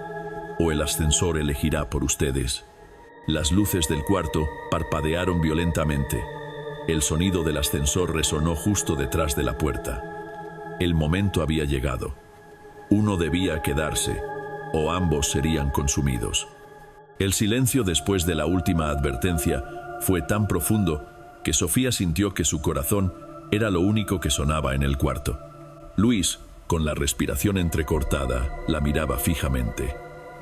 o el ascensor elegirá por ustedes. Las luces del cuarto parpadearon violentamente. El sonido del ascensor resonó justo detrás de la puerta. El momento había llegado. Uno debía quedarse, o ambos serían consumidos. El silencio después de la última advertencia fue tan profundo que Sofía sintió que su corazón era lo único que sonaba en el cuarto. Luis, con la respiración entrecortada, la miraba fijamente.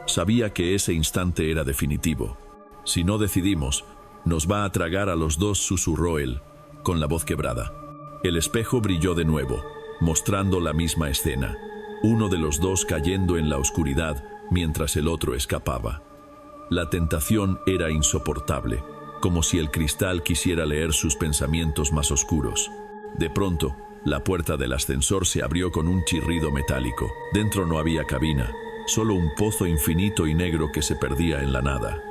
Sabía que ese instante era definitivo. Si no decidimos, nos va a tragar a los dos, susurró él, con la voz quebrada. El espejo brilló de nuevo, mostrando la misma escena. Uno de los dos cayendo en la oscuridad mientras el otro escapaba. La tentación era insoportable, como si el cristal quisiera leer sus pensamientos más oscuros. De pronto, la puerta del ascensor se abrió con un chirrido metálico. Dentro no había cabina, solo un pozo infinito y negro que se perdía en la nada.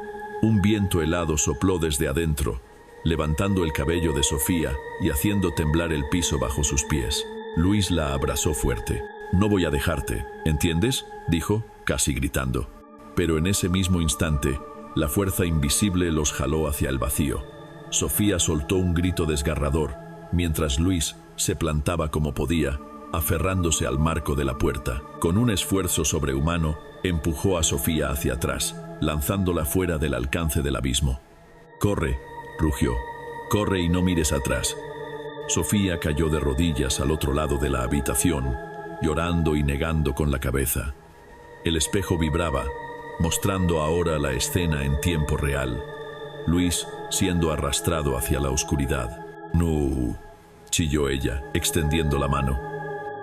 Un viento helado sopló desde adentro, levantando el cabello de Sofía y haciendo temblar el piso bajo sus pies. Luis la abrazó fuerte. «No voy a dejarte, ¿entiendes?», dijo, casi gritando. Pero en ese mismo instante, la fuerza invisible los jaló hacia el vacío. Sofía soltó un grito desgarrador, mientras Luis se plantaba como podía, aferrándose al marco de la puerta. Con un esfuerzo sobrehumano, empujó a Sofía hacia atrás, lanzándola fuera del alcance del abismo. «Corre», rugió. «Corre y no mires atrás». Sofía cayó de rodillas al otro lado de la habitación, llorando y negando con la cabeza. El espejo vibraba, mostrando ahora la escena en tiempo real. Luis siendo arrastrado hacia la oscuridad. «No», chilló ella, extendiendo la mano.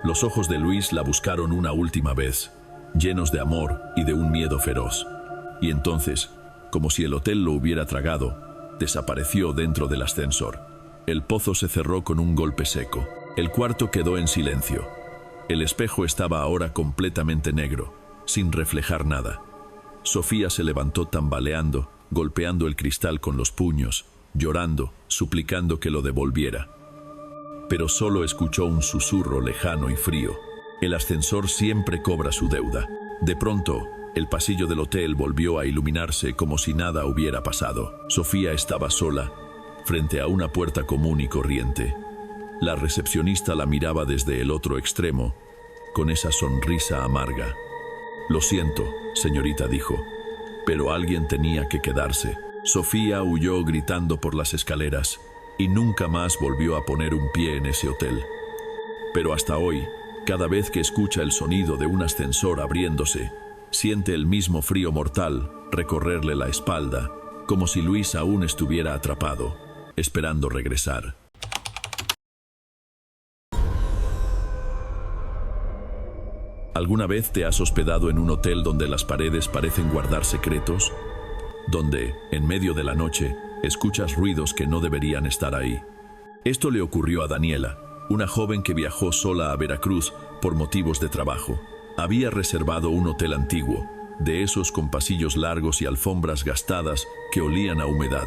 Los ojos de Luis la buscaron una última vez, llenos de amor y de un miedo feroz. Y entonces, como si el hotel lo hubiera tragado, desapareció dentro del ascensor. El pozo se cerró con un golpe seco. El cuarto quedó en silencio. El espejo estaba ahora completamente negro, sin reflejar nada. Sofía se levantó tambaleando, golpeando el cristal con los puños, llorando, suplicando que lo devolviera. Pero solo escuchó un susurro lejano y frío. El ascensor siempre cobra su deuda. De pronto, el pasillo del hotel volvió a iluminarse como si nada hubiera pasado. Sofía estaba sola, frente a una puerta común y corriente. La recepcionista la miraba desde el otro extremo, con esa sonrisa amarga. «Lo siento», señorita, dijo, «pero alguien tenía que quedarse». Sofía huyó gritando por las escaleras y nunca más volvió a poner un pie en ese hotel. Pero hasta hoy, cada vez que escucha el sonido de un ascensor abriéndose, siente el mismo frío mortal recorrerle la espalda, como si Luis aún estuviera atrapado, esperando regresar. ¿Alguna vez te has hospedado en un hotel donde las paredes parecen guardar secretos? Donde, en medio de la noche, escuchas ruidos que no deberían estar ahí. Esto le ocurrió a Daniela, una joven que viajó sola a Veracruz por motivos de trabajo. Había reservado un hotel antiguo, de esos con pasillos largos y alfombras gastadas que olían a humedad.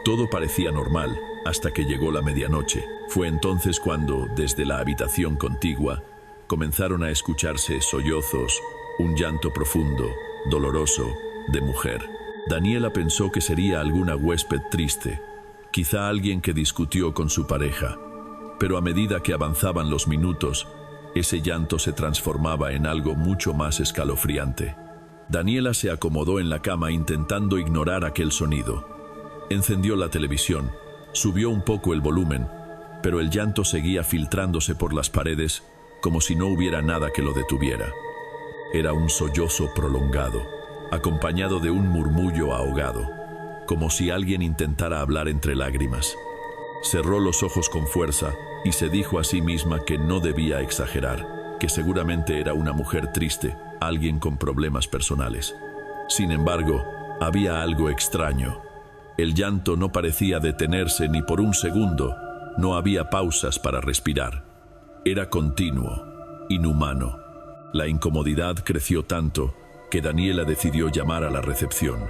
Todo parecía normal, hasta que llegó la medianoche. Fue entonces cuando, desde la habitación contigua, comenzaron a escucharse sollozos, un llanto profundo, doloroso, de mujer. Daniela pensó que sería alguna huésped triste, quizá alguien que discutió con su pareja. Pero a medida que avanzaban los minutos, ese llanto se transformaba en algo mucho más escalofriante. Daniela se acomodó en la cama intentando ignorar aquel sonido. Encendió la televisión, subió un poco el volumen, pero el llanto seguía filtrándose por las paredes como si no hubiera nada que lo detuviera. Era un sollozo prolongado, acompañado de un murmullo ahogado, como si alguien intentara hablar entre lágrimas. Cerró los ojos con fuerza y se dijo a sí misma que no debía exagerar, que seguramente era una mujer triste, alguien con problemas personales. Sin embargo, había algo extraño. El llanto no parecía detenerse ni por un segundo, no había pausas para respirar. Era continuo, inhumano. La incomodidad creció tanto que Daniela decidió llamar a la recepción.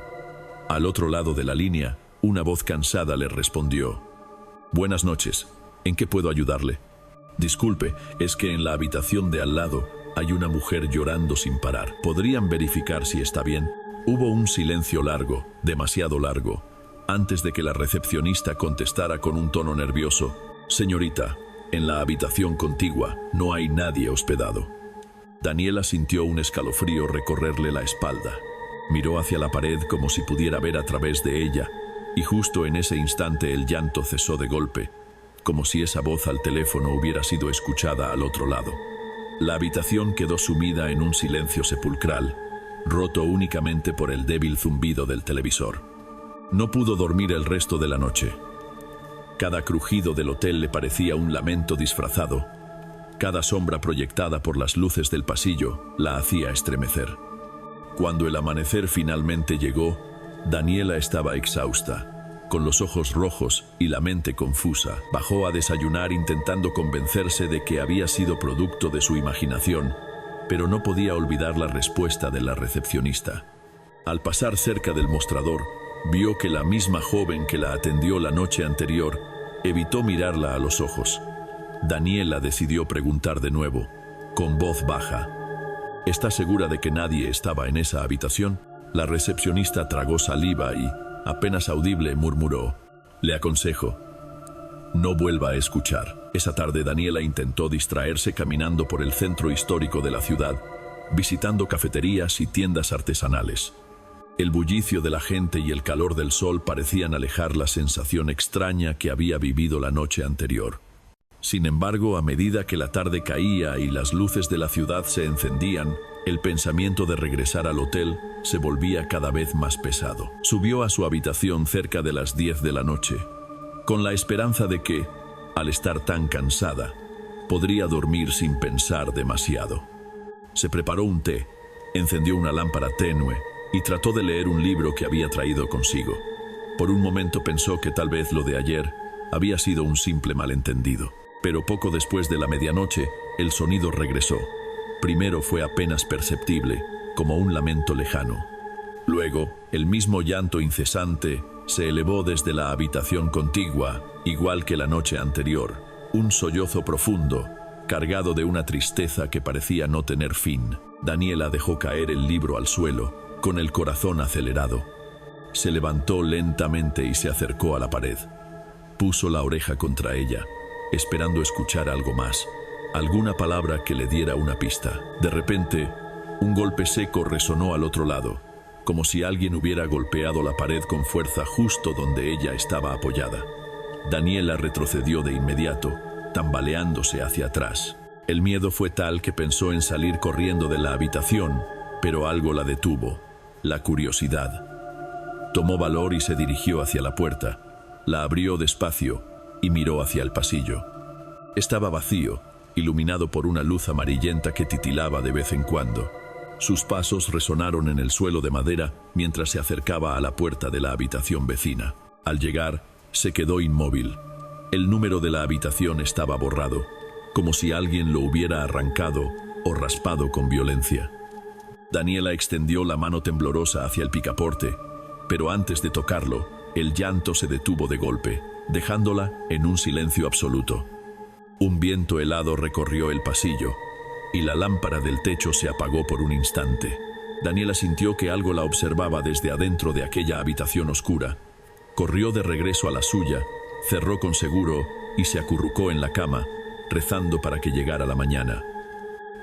Al otro lado de la línea, una voz cansada le respondió: Buenas noches. ¿En qué puedo ayudarle? Disculpe, es que en la habitación de al lado hay una mujer llorando sin parar. ¿Podrían verificar si está bien? Hubo un silencio largo, demasiado largo, antes de que la recepcionista contestara con un tono nervioso. Señorita, en la habitación contigua no hay nadie hospedado. Daniela sintió un escalofrío recorrerle la espalda. Miró hacia la pared como si pudiera ver a través de ella, y justo en ese instante el llanto cesó de golpe, como si esa voz al teléfono hubiera sido escuchada al otro lado. La habitación quedó sumida en un silencio sepulcral, roto únicamente por el débil zumbido del televisor. No pudo dormir el resto de la noche. Cada crujido del hotel le parecía un lamento disfrazado. Cada sombra proyectada por las luces del pasillo la hacía estremecer. Cuando el amanecer finalmente llegó, Daniela estaba exhausta, con los ojos rojos y la mente confusa. Bajó a desayunar intentando convencerse de que había sido producto de su imaginación, pero no podía olvidar la respuesta de la recepcionista. Al pasar cerca del mostrador, vio que la misma joven que la atendió la noche anterior evitó mirarla a los ojos. Daniela decidió preguntar de nuevo, con voz baja. ¿Está segura de que nadie estaba en esa habitación? La recepcionista tragó saliva y, apenas audible, murmuró: le aconsejo, no vuelva a escuchar. Esa tarde Daniela intentó distraerse caminando por el centro histórico de la ciudad, visitando cafeterías y tiendas artesanales. El bullicio de la gente y el calor del sol parecían alejar la sensación extraña que había vivido la noche anterior. Sin embargo, a medida que la tarde caía y las luces de la ciudad se encendían, el pensamiento de regresar al hotel se volvía cada vez más pesado. Subió a su habitación cerca de las 10 de la noche, con la esperanza de que, al estar tan cansada, podría dormir sin pensar demasiado. Se preparó un té, encendió una lámpara tenue y trató de leer un libro que había traído consigo. Por un momento pensó que tal vez lo de ayer había sido un simple malentendido. Pero poco después de la medianoche, el sonido regresó. Primero fue apenas perceptible, como un lamento lejano. Luego, el mismo llanto incesante se elevó desde la habitación contigua, igual que la noche anterior. Un sollozo profundo, cargado de una tristeza que parecía no tener fin. Daniela dejó caer el libro al suelo, con el corazón acelerado. Se levantó lentamente y se acercó a la pared. Puso la oreja contra ella, esperando escuchar algo más, alguna palabra que le diera una pista. De repente, un golpe seco resonó al otro lado, como si alguien hubiera golpeado la pared con fuerza justo donde ella estaba apoyada. Daniela retrocedió de inmediato, tambaleándose hacia atrás. El miedo fue tal que pensó en salir corriendo de la habitación, pero algo la detuvo: la curiosidad. Tomó valor y se dirigió hacia la puerta. La abrió despacio y miró hacia el pasillo. Estaba vacío, iluminado por una luz amarillenta que titilaba de vez en cuando. Sus pasos resonaron en el suelo de madera mientras se acercaba a la puerta de la habitación vecina. Al llegar, se quedó inmóvil. El número de la habitación estaba borrado, como si alguien lo hubiera arrancado o raspado con violencia. Daniela extendió la mano temblorosa hacia el picaporte, pero antes de tocarlo, el llanto se detuvo de golpe, dejándola en un silencio absoluto. Un viento helado recorrió el pasillo, y la lámpara del techo se apagó por un instante. Daniela sintió que algo la observaba desde adentro de aquella habitación oscura. Corrió de regreso a la suya, cerró con seguro y se acurrucó en la cama, rezando para que llegara la mañana.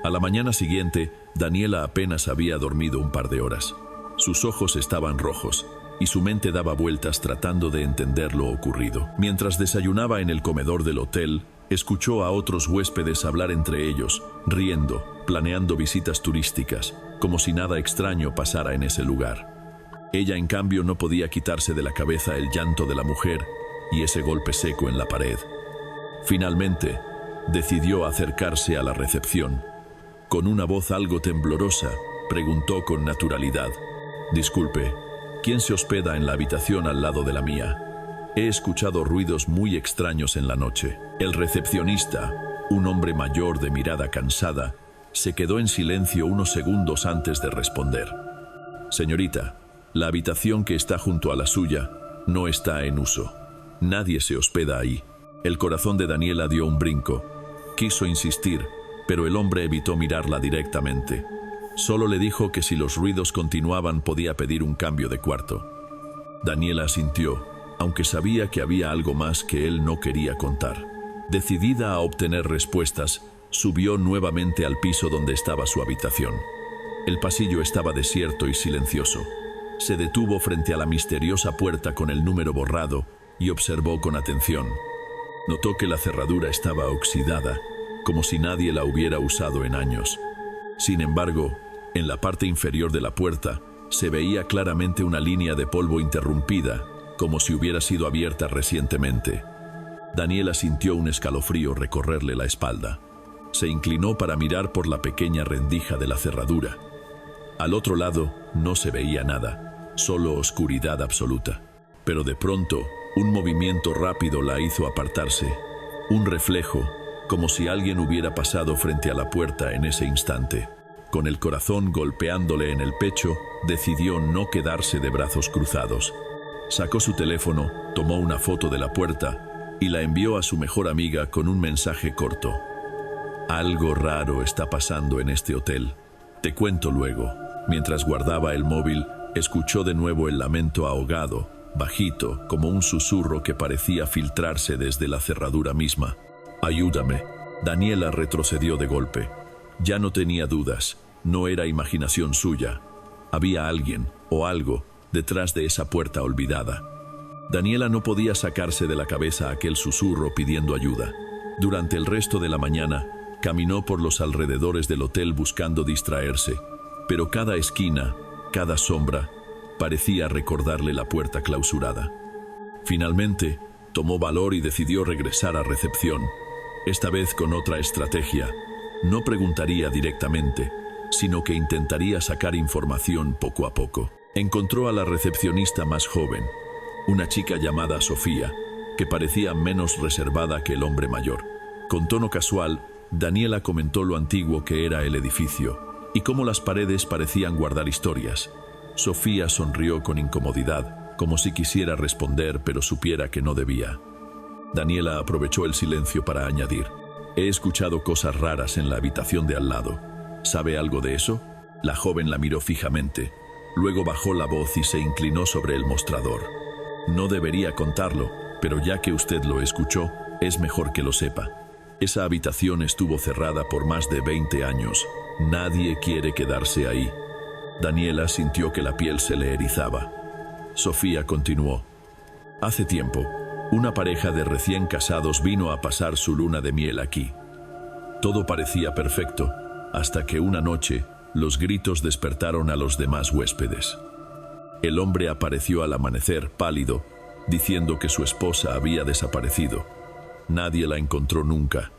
A la mañana siguiente, Daniela apenas había dormido un par de horas. Sus ojos estaban rojos, y su mente daba vueltas tratando de entender lo ocurrido. Mientras desayunaba en el comedor del hotel, escuchó a otros huéspedes hablar entre ellos, riendo, planeando visitas turísticas, como si nada extraño pasara en ese lugar. Ella, en cambio, no podía quitarse de la cabeza el llanto de la mujer y ese golpe seco en la pared. Finalmente, decidió acercarse a la recepción. Con una voz algo temblorosa, preguntó con naturalidad: «Disculpe, ¿quién se hospeda en la habitación al lado de la mía? He escuchado ruidos muy extraños en la noche». El recepcionista, un hombre mayor de mirada cansada, se quedó en silencio unos segundos antes de responder. «Señorita, la habitación que está junto a la suya no está en uso. Nadie se hospeda ahí». El corazón de Daniela dio un brinco. Quiso insistir, pero el hombre evitó mirarla directamente. Solo le dijo que si los ruidos continuaban podía pedir un cambio de cuarto. Daniela asintió, aunque sabía que había algo más que él no quería contar. Decidida a obtener respuestas, subió nuevamente al piso donde estaba su habitación. El pasillo estaba desierto y silencioso. Se detuvo frente a la misteriosa puerta con el número borrado y observó con atención. Notó que la cerradura estaba oxidada, como si nadie la hubiera usado en años. Sin embargo, en la parte inferior de la puerta se veía claramente una línea de polvo interrumpida, como si hubiera sido abierta recientemente. Daniela sintió un escalofrío recorrerle la espalda. Se inclinó para mirar por la pequeña rendija de la cerradura. Al otro lado no se veía nada, solo oscuridad absoluta. Pero de pronto, un movimiento rápido la hizo apartarse. Un reflejo, como si alguien hubiera pasado frente a la puerta en ese instante. Con el corazón golpeándole en el pecho, decidió no quedarse de brazos cruzados. Sacó su teléfono, tomó una foto de la puerta y la envió a su mejor amiga con un mensaje corto. Algo raro está pasando en este hotel. Te cuento luego. Mientras guardaba el móvil, escuchó de nuevo el lamento ahogado, bajito, como un susurro que parecía filtrarse desde la cerradura misma. Ayúdame. Daniela retrocedió de golpe. Ya no tenía dudas. No era imaginación suya. Había alguien, o algo, detrás de esa puerta olvidada. Daniela no podía sacarse de la cabeza aquel susurro pidiendo ayuda. Durante el resto de la mañana, caminó por los alrededores del hotel buscando distraerse, pero cada esquina, cada sombra, parecía recordarle la puerta clausurada. Finalmente, tomó valor y decidió regresar a recepción, esta vez con otra estrategia. No preguntaría directamente, sino que intentaría sacar información poco a poco. Encontró a la recepcionista más joven, una chica llamada Sofía, que parecía menos reservada que el hombre mayor. Con tono casual, Daniela comentó lo antiguo que era el edificio y cómo las paredes parecían guardar historias. Sofía sonrió con incomodidad, como si quisiera responder pero supiera que no debía. Daniela aprovechó el silencio para añadir: he escuchado cosas raras en la habitación de al lado. ¿Sabe algo de eso? La joven la miró fijamente. Luego bajó la voz y se inclinó sobre el mostrador. No debería contarlo, pero ya que usted lo escuchó, es mejor que lo sepa. Esa habitación estuvo cerrada por más de 20 años. Nadie quiere quedarse ahí. Daniela sintió que la piel se le erizaba. Sofía continuó. Hace tiempo, una pareja de recién casados vino a pasar su luna de miel aquí. Todo parecía perfecto, hasta que una noche, los gritos despertaron a los demás huéspedes. El hombre apareció al amanecer, pálido, diciendo que su esposa había desaparecido. Nadie la encontró nunca.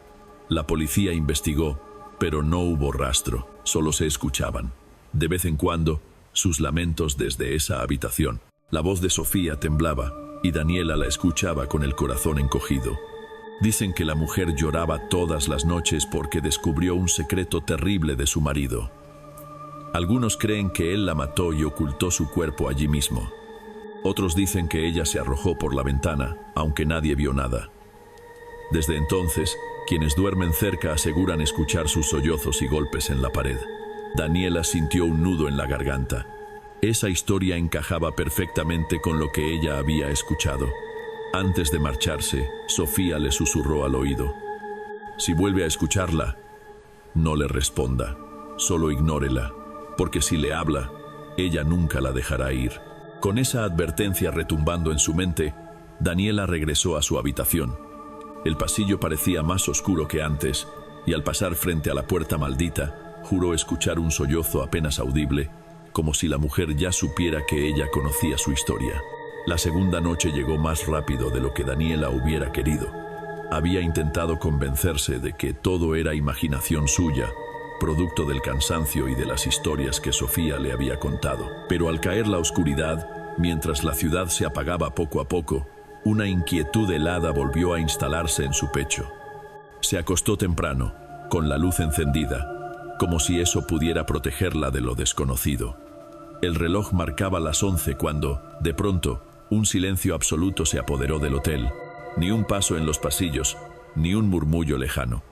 La policía investigó, pero no hubo rastro, solo se escuchaban, de vez en cuando, sus lamentos desde esa habitación. La voz de Sofía temblaba, y Daniela la escuchaba con el corazón encogido. Dicen que la mujer lloraba todas las noches porque descubrió un secreto terrible de su marido. Algunos creen que él la mató y ocultó su cuerpo allí mismo. Otros dicen que ella se arrojó por la ventana, aunque nadie vio nada. Desde entonces, quienes duermen cerca aseguran escuchar sus sollozos y golpes en la pared. Daniela sintió un nudo en la garganta. Esa historia encajaba perfectamente con lo que ella había escuchado. Antes de marcharse, Sofía le susurró al oído: si vuelve a escucharla, no le responda, solo ignórela, porque si le habla, ella nunca la dejará ir. Con esa advertencia retumbando en su mente, Daniela regresó a su habitación. El pasillo parecía más oscuro que antes, y al pasar frente a la puerta maldita, juró escuchar un sollozo apenas audible, como si la mujer ya supiera que ella conocía su historia. La segunda noche llegó más rápido de lo que Daniela hubiera querido. Había intentado convencerse de que todo era imaginación suya, producto del cansancio y de las historias que Sofía le había contado. Pero al caer la oscuridad, mientras la ciudad se apagaba poco a poco, una inquietud helada volvió a instalarse en su pecho. Se acostó temprano, con la luz encendida, como si eso pudiera protegerla de lo desconocido. El reloj marcaba las 11 cuando, de pronto, un silencio absoluto se apoderó del hotel. Ni un paso en los pasillos, ni un murmullo lejano.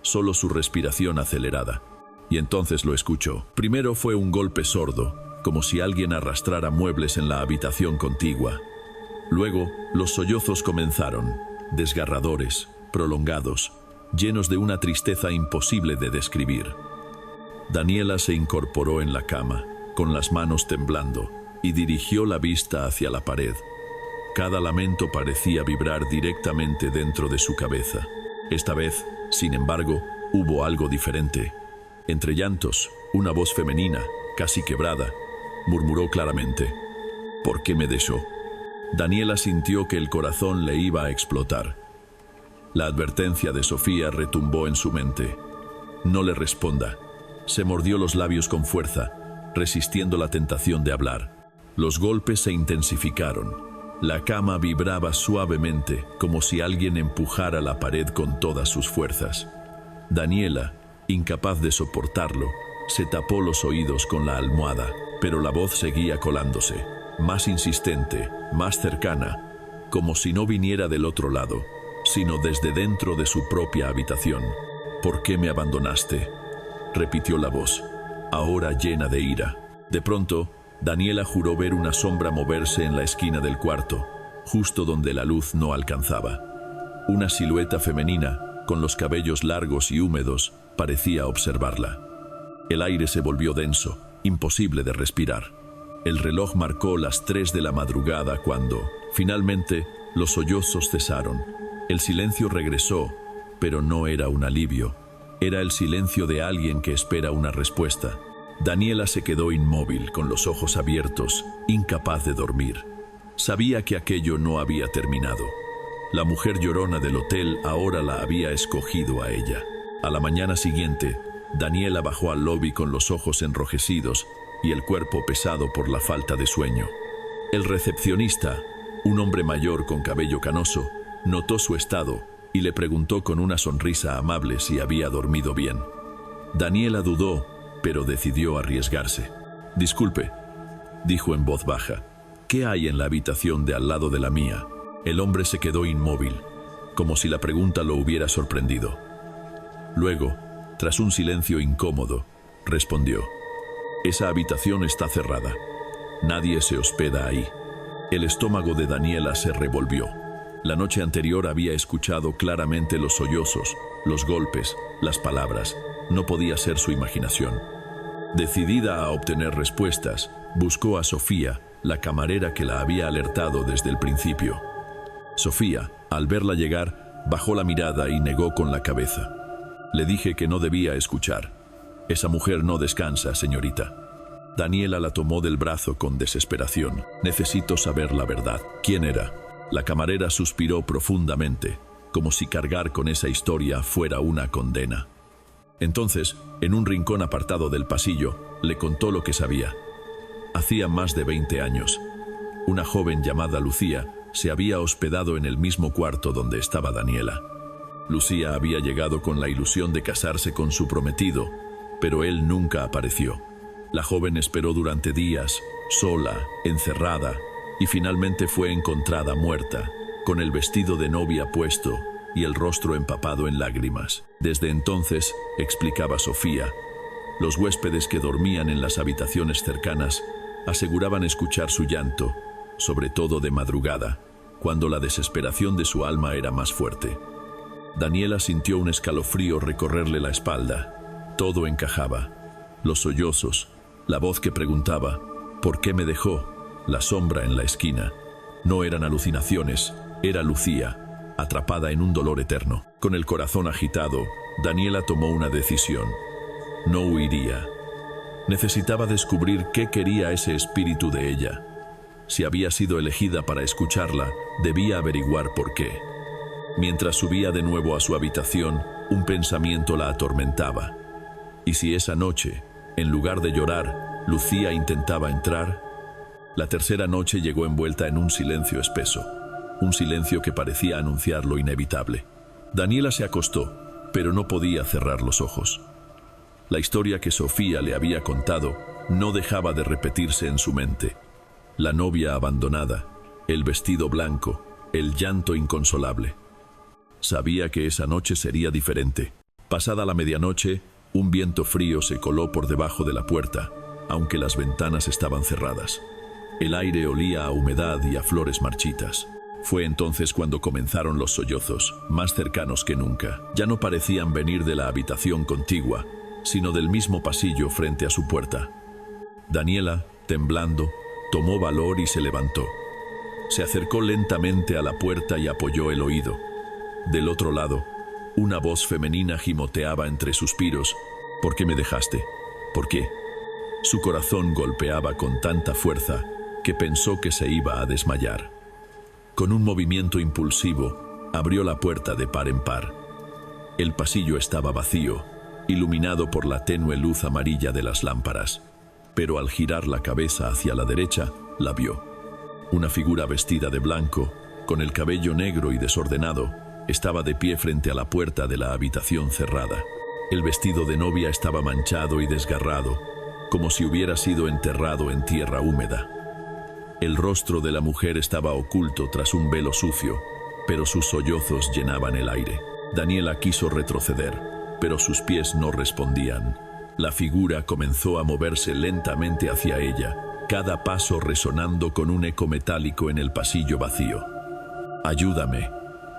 Solo su respiración acelerada. Y entonces lo escuchó. Primero fue un golpe sordo, como si alguien arrastrara muebles en la habitación contigua. Luego, los sollozos comenzaron, desgarradores, prolongados, llenos de una tristeza imposible de describir. Daniela se incorporó en la cama, con las manos temblando, y dirigió la vista hacia la pared. Cada lamento parecía vibrar directamente dentro de su cabeza. Esta vez, sin embargo, hubo algo diferente. Entre llantos, una voz femenina, casi quebrada, murmuró claramente: «¿Por qué me dejó?». Daniela sintió que el corazón le iba a explotar. La advertencia de Sofía retumbó en su mente. No le responda. Se mordió los labios con fuerza, resistiendo la tentación de hablar. Los golpes se intensificaron. La cama vibraba suavemente, como si alguien empujara la pared con todas sus fuerzas. Daniela, incapaz de soportarlo, se tapó los oídos con la almohada, pero la voz seguía colándose, más insistente, más cercana, como si no viniera del otro lado, sino desde dentro de su propia habitación. «¿Por qué me abandonaste?», repitió la voz, ahora llena de ira. De pronto, Daniela juró ver una sombra moverse en la esquina del cuarto, justo donde la luz no alcanzaba. Una silueta femenina, con los cabellos largos y húmedos, parecía observarla. El aire se volvió denso, imposible de respirar. El reloj marcó las 3 de la madrugada cuando, finalmente, los sollozos cesaron. El silencio regresó, pero no era un alivio. Era el silencio de alguien que espera una respuesta. Daniela se quedó inmóvil, con los ojos abiertos, incapaz de dormir. Sabía que aquello no había terminado. La mujer llorona del hotel ahora la había escogido a ella. A la mañana siguiente, Daniela bajó al lobby con los ojos enrojecidos y el cuerpo pesado por la falta de sueño. El recepcionista, un hombre mayor con cabello canoso, notó su estado y le preguntó con una sonrisa amable si había dormido bien. Daniela dudó, pero decidió arriesgarse. «Disculpe», dijo en voz baja, «¿qué hay en la habitación de al lado de la mía?». El hombre se quedó inmóvil, como si la pregunta lo hubiera sorprendido. Luego, tras un silencio incómodo, respondió: «Esa habitación está cerrada. Nadie se hospeda ahí». El estómago de Daniela se revolvió. La noche anterior había escuchado claramente los sollozos, los golpes, las palabras. No podía ser su imaginación. Decidida a obtener respuestas, buscó a Sofía, la camarera que la había alertado desde el principio. Sofía, al verla llegar, bajó la mirada y negó con la cabeza. «Le dije que no debía escuchar. Esa mujer no descansa, señorita». Daniela la tomó del brazo con desesperación. «Necesito saber la verdad. ¿Quién era?». La camarera suspiró profundamente, como si cargar con esa historia fuera una condena. Entonces, en un rincón apartado del pasillo, le contó lo que sabía. Hacía más de 20 años. Una joven llamada Lucía se había hospedado en el mismo cuarto donde estaba Daniela. Lucía había llegado con la ilusión de casarse con su prometido, pero él nunca apareció. La joven esperó durante días, sola, encerrada, y finalmente fue encontrada muerta, con el vestido de novia puesto y el rostro empapado en lágrimas. Desde entonces, explicaba Sofía, los huéspedes que dormían en las habitaciones cercanas aseguraban escuchar su llanto, sobre todo de madrugada, cuando la desesperación de su alma era más fuerte. Daniela sintió un escalofrío recorrerle la espalda. Todo encajaba. Los sollozos, la voz que preguntaba «¿Por qué me dejó?», la sombra en la esquina. No eran alucinaciones, era Lucía, atrapada en un dolor eterno. Con el corazón agitado, Daniela tomó una decisión. No huiría. Necesitaba descubrir qué quería ese espíritu de ella. Si había sido elegida para escucharla, debía averiguar por qué. Mientras subía de nuevo a su habitación, un pensamiento la atormentaba. ¿Y si esa noche, en lugar de llorar, Lucía intentaba entrar? La tercera noche llegó envuelta en un silencio espeso, un silencio que parecía anunciar lo inevitable. Daniela se acostó, pero no podía cerrar los ojos. La historia que Sofía le había contado no dejaba de repetirse en su mente. La novia abandonada, el vestido blanco, el llanto inconsolable. Sabía que esa noche sería diferente. Pasada la medianoche, un viento frío se coló por debajo de la puerta, aunque las ventanas estaban cerradas. El aire olía a humedad y a flores marchitas. Fue entonces cuando comenzaron los sollozos, más cercanos que nunca. Ya no parecían venir de la habitación contigua, sino del mismo pasillo frente a su puerta. Daniela, temblando, tomó valor y se levantó. Se acercó lentamente a la puerta y apoyó el oído. Del otro lado, una voz femenina gimoteaba entre suspiros. ¿Por qué me dejaste? ¿Por qué? Su corazón golpeaba con tanta fuerza que pensó que se iba a desmayar. Con un movimiento impulsivo, abrió la puerta de par en par. El pasillo estaba vacío, iluminado por la tenue luz amarilla de las lámparas. Pero al girar la cabeza hacia la derecha, la vio. Una figura vestida de blanco, con el cabello negro y desordenado, estaba de pie frente a la puerta de la habitación cerrada. El vestido de novia estaba manchado y desgarrado, como si hubiera sido enterrado en tierra húmeda. El rostro de la mujer estaba oculto tras un velo sucio, pero sus sollozos llenaban el aire. Daniela quiso retroceder, pero sus pies no respondían. La figura comenzó a moverse lentamente hacia ella, cada paso resonando con un eco metálico en el pasillo vacío. «Ayúdame»,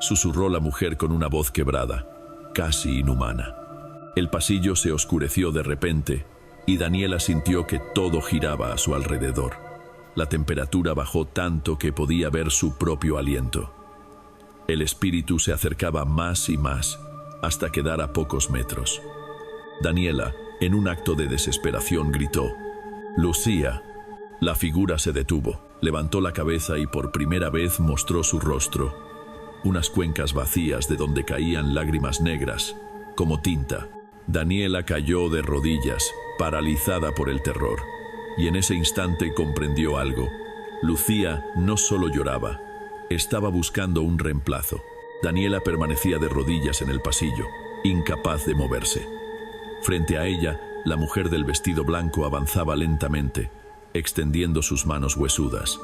susurró la mujer con una voz quebrada, casi inhumana. El pasillo se oscureció de repente y Daniela sintió que todo giraba a su alrededor. La temperatura bajó tanto que podía ver su propio aliento. El espíritu se acercaba más y más, hasta quedar a pocos metros. Daniela, en un acto de desesperación, gritó: «Lucía». La figura se detuvo, levantó la cabeza y por primera vez mostró su rostro. Unas cuencas vacías de donde caían lágrimas negras, como tinta. Daniela cayó de rodillas, paralizada por el terror. Y en ese instante comprendió algo. Lucía no solo lloraba, estaba buscando un reemplazo. Daniela permanecía de rodillas en el pasillo, incapaz de moverse. Frente a ella, la mujer del vestido blanco avanzaba lentamente, extendiendo sus manos huesudas.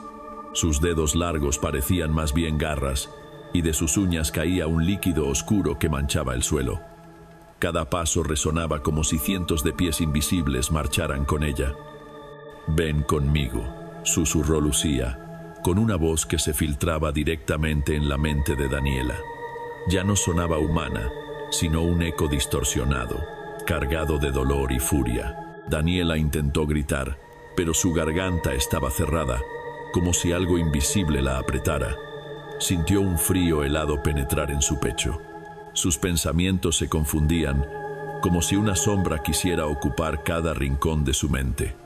Sus dedos largos parecían más bien garras, y de sus uñas caía un líquido oscuro que manchaba el suelo. Cada paso resonaba como si cientos de pies invisibles marcharan con ella. «Ven conmigo», susurró Lucía, con una voz que se filtraba directamente en la mente de Daniela. Ya no sonaba humana, sino un eco distorsionado, cargado de dolor y furia. Daniela intentó gritar, pero su garganta estaba cerrada, como si algo invisible la apretara. Sintió un frío helado penetrar en su pecho. Sus pensamientos se confundían, como si una sombra quisiera ocupar cada rincón de su mente.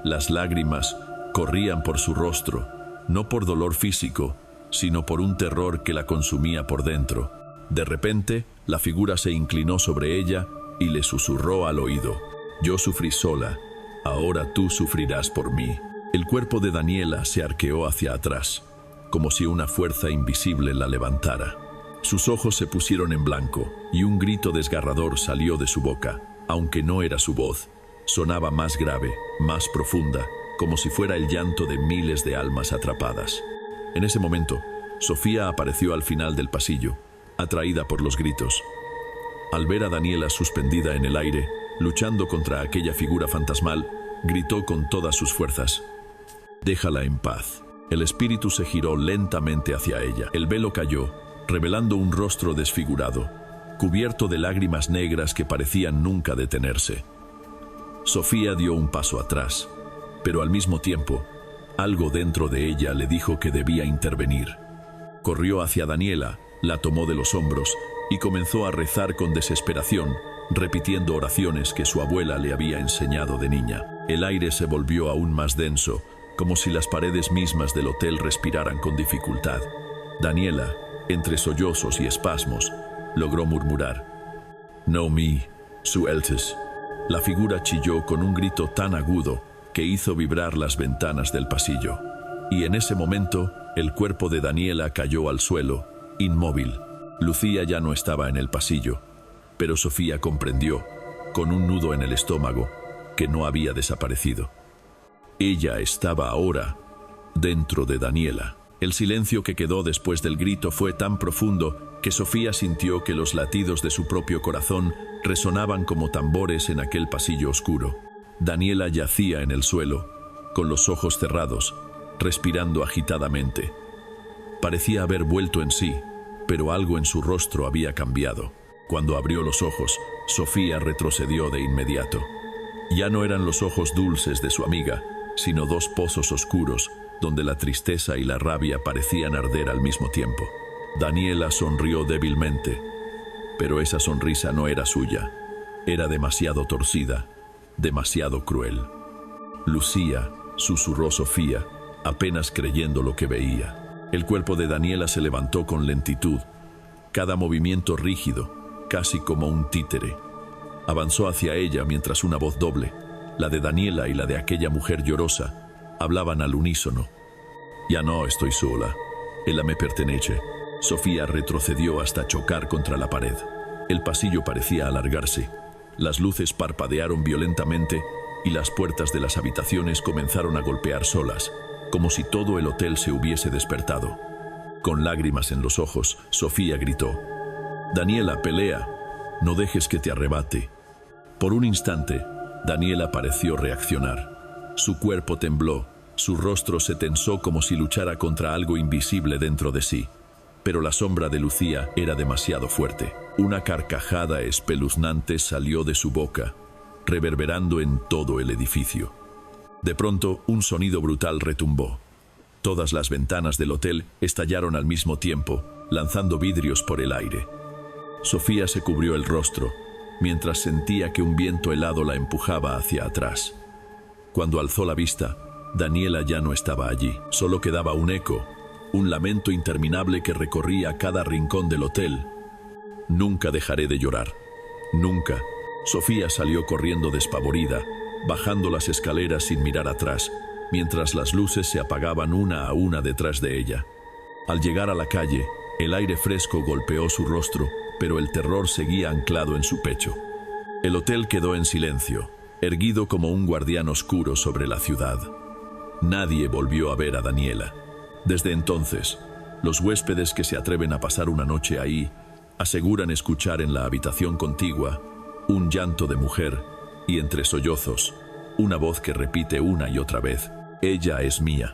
Las lágrimas corrían por su rostro, no por dolor físico, sino por un terror que la consumía por dentro. De repente, la figura se inclinó sobre ella y le susurró al oído: «Yo sufrí sola, ahora tú sufrirás por mí». El cuerpo de Daniela se arqueó hacia atrás, como si una fuerza invisible la levantara. Sus ojos se pusieron en blanco y un grito desgarrador salió de su boca, aunque no era su voz. Sonaba más grave, más profunda, como si fuera el llanto de miles de almas atrapadas. En ese momento, Sofía apareció al final del pasillo, atraída por los gritos. Al ver a Daniela suspendida en el aire, luchando contra aquella figura fantasmal, gritó con todas sus fuerzas: «Déjala en paz». El espíritu se giró lentamente hacia ella. El velo cayó, revelando un rostro desfigurado, cubierto de lágrimas negras que parecían nunca detenerse. Sofía dio un paso atrás, pero al mismo tiempo, algo dentro de ella le dijo que debía intervenir. Corrió hacia Daniela, la tomó de los hombros y comenzó a rezar con desesperación, repitiendo oraciones que su abuela le había enseñado de niña. El aire se volvió aún más denso, como si las paredes mismas del hotel respiraran con dificultad. Daniela, entre sollozos y espasmos, logró murmurar: «No me sueltes». La figura chilló con un grito tan agudo que hizo vibrar las ventanas del pasillo. Y en ese momento, el cuerpo de Daniela cayó al suelo, inmóvil. Lucía ya no estaba en el pasillo, pero Sofía comprendió, con un nudo en el estómago, que no había desaparecido. Ella estaba ahora dentro de Daniela. El silencio que quedó después del grito fue tan profundo que Sofía sintió que los latidos de su propio corazón resonaban como tambores en aquel pasillo oscuro. Daniela yacía en el suelo, con los ojos cerrados, respirando agitadamente. Parecía haber vuelto en sí, pero algo en su rostro había cambiado. Cuando abrió los ojos, Sofía retrocedió de inmediato. Ya no eran los ojos dulces de su amiga, sino dos pozos oscuros, donde la tristeza y la rabia parecían arder al mismo tiempo. Daniela sonrió débilmente, pero esa sonrisa no era suya. Era demasiado torcida, demasiado cruel. Lucía, susurró Sofía, apenas creyendo lo que veía. El cuerpo de Daniela se levantó con lentitud, cada movimiento rígido, casi como un títere. Avanzó hacia ella mientras una voz doble, la de Daniela y la de aquella mujer llorosa, hablaban al unísono. «Ya no estoy sola. Ella me pertenece». Sofía retrocedió hasta chocar contra la pared. El pasillo parecía alargarse. Las luces parpadearon violentamente y las puertas de las habitaciones comenzaron a golpear solas, como si todo el hotel se hubiese despertado. Con lágrimas en los ojos, Sofía gritó: «Daniela, pelea. No dejes que te arrebate». Por un instante, Daniela pareció reaccionar. Su cuerpo tembló, su rostro se tensó como si luchara contra algo invisible dentro de sí. Pero la sombra de Lucía era demasiado fuerte. Una carcajada espeluznante salió de su boca, reverberando en todo el edificio. De pronto, un sonido brutal retumbó. Todas las ventanas del hotel estallaron al mismo tiempo, lanzando vidrios por el aire. Sofía se cubrió el rostro, mientras sentía que un viento helado la empujaba hacia atrás. Cuando alzó la vista, Daniela ya no estaba allí. Solo quedaba un eco, un lamento interminable que recorría cada rincón del hotel. «Nunca dejaré de llorar. Nunca». Sofía salió corriendo despavorida, bajando las escaleras sin mirar atrás, mientras las luces se apagaban una a una detrás de ella. Al llegar a la calle, el aire fresco golpeó su rostro, pero el terror seguía anclado en su pecho. El hotel quedó en silencio, erguido como un guardián oscuro sobre la ciudad. Nadie volvió a ver a Daniela. Desde entonces, los huéspedes que se atreven a pasar una noche ahí aseguran escuchar en la habitación contigua un llanto de mujer y, entre sollozos, una voz que repite una y otra vez: «Ella es mía».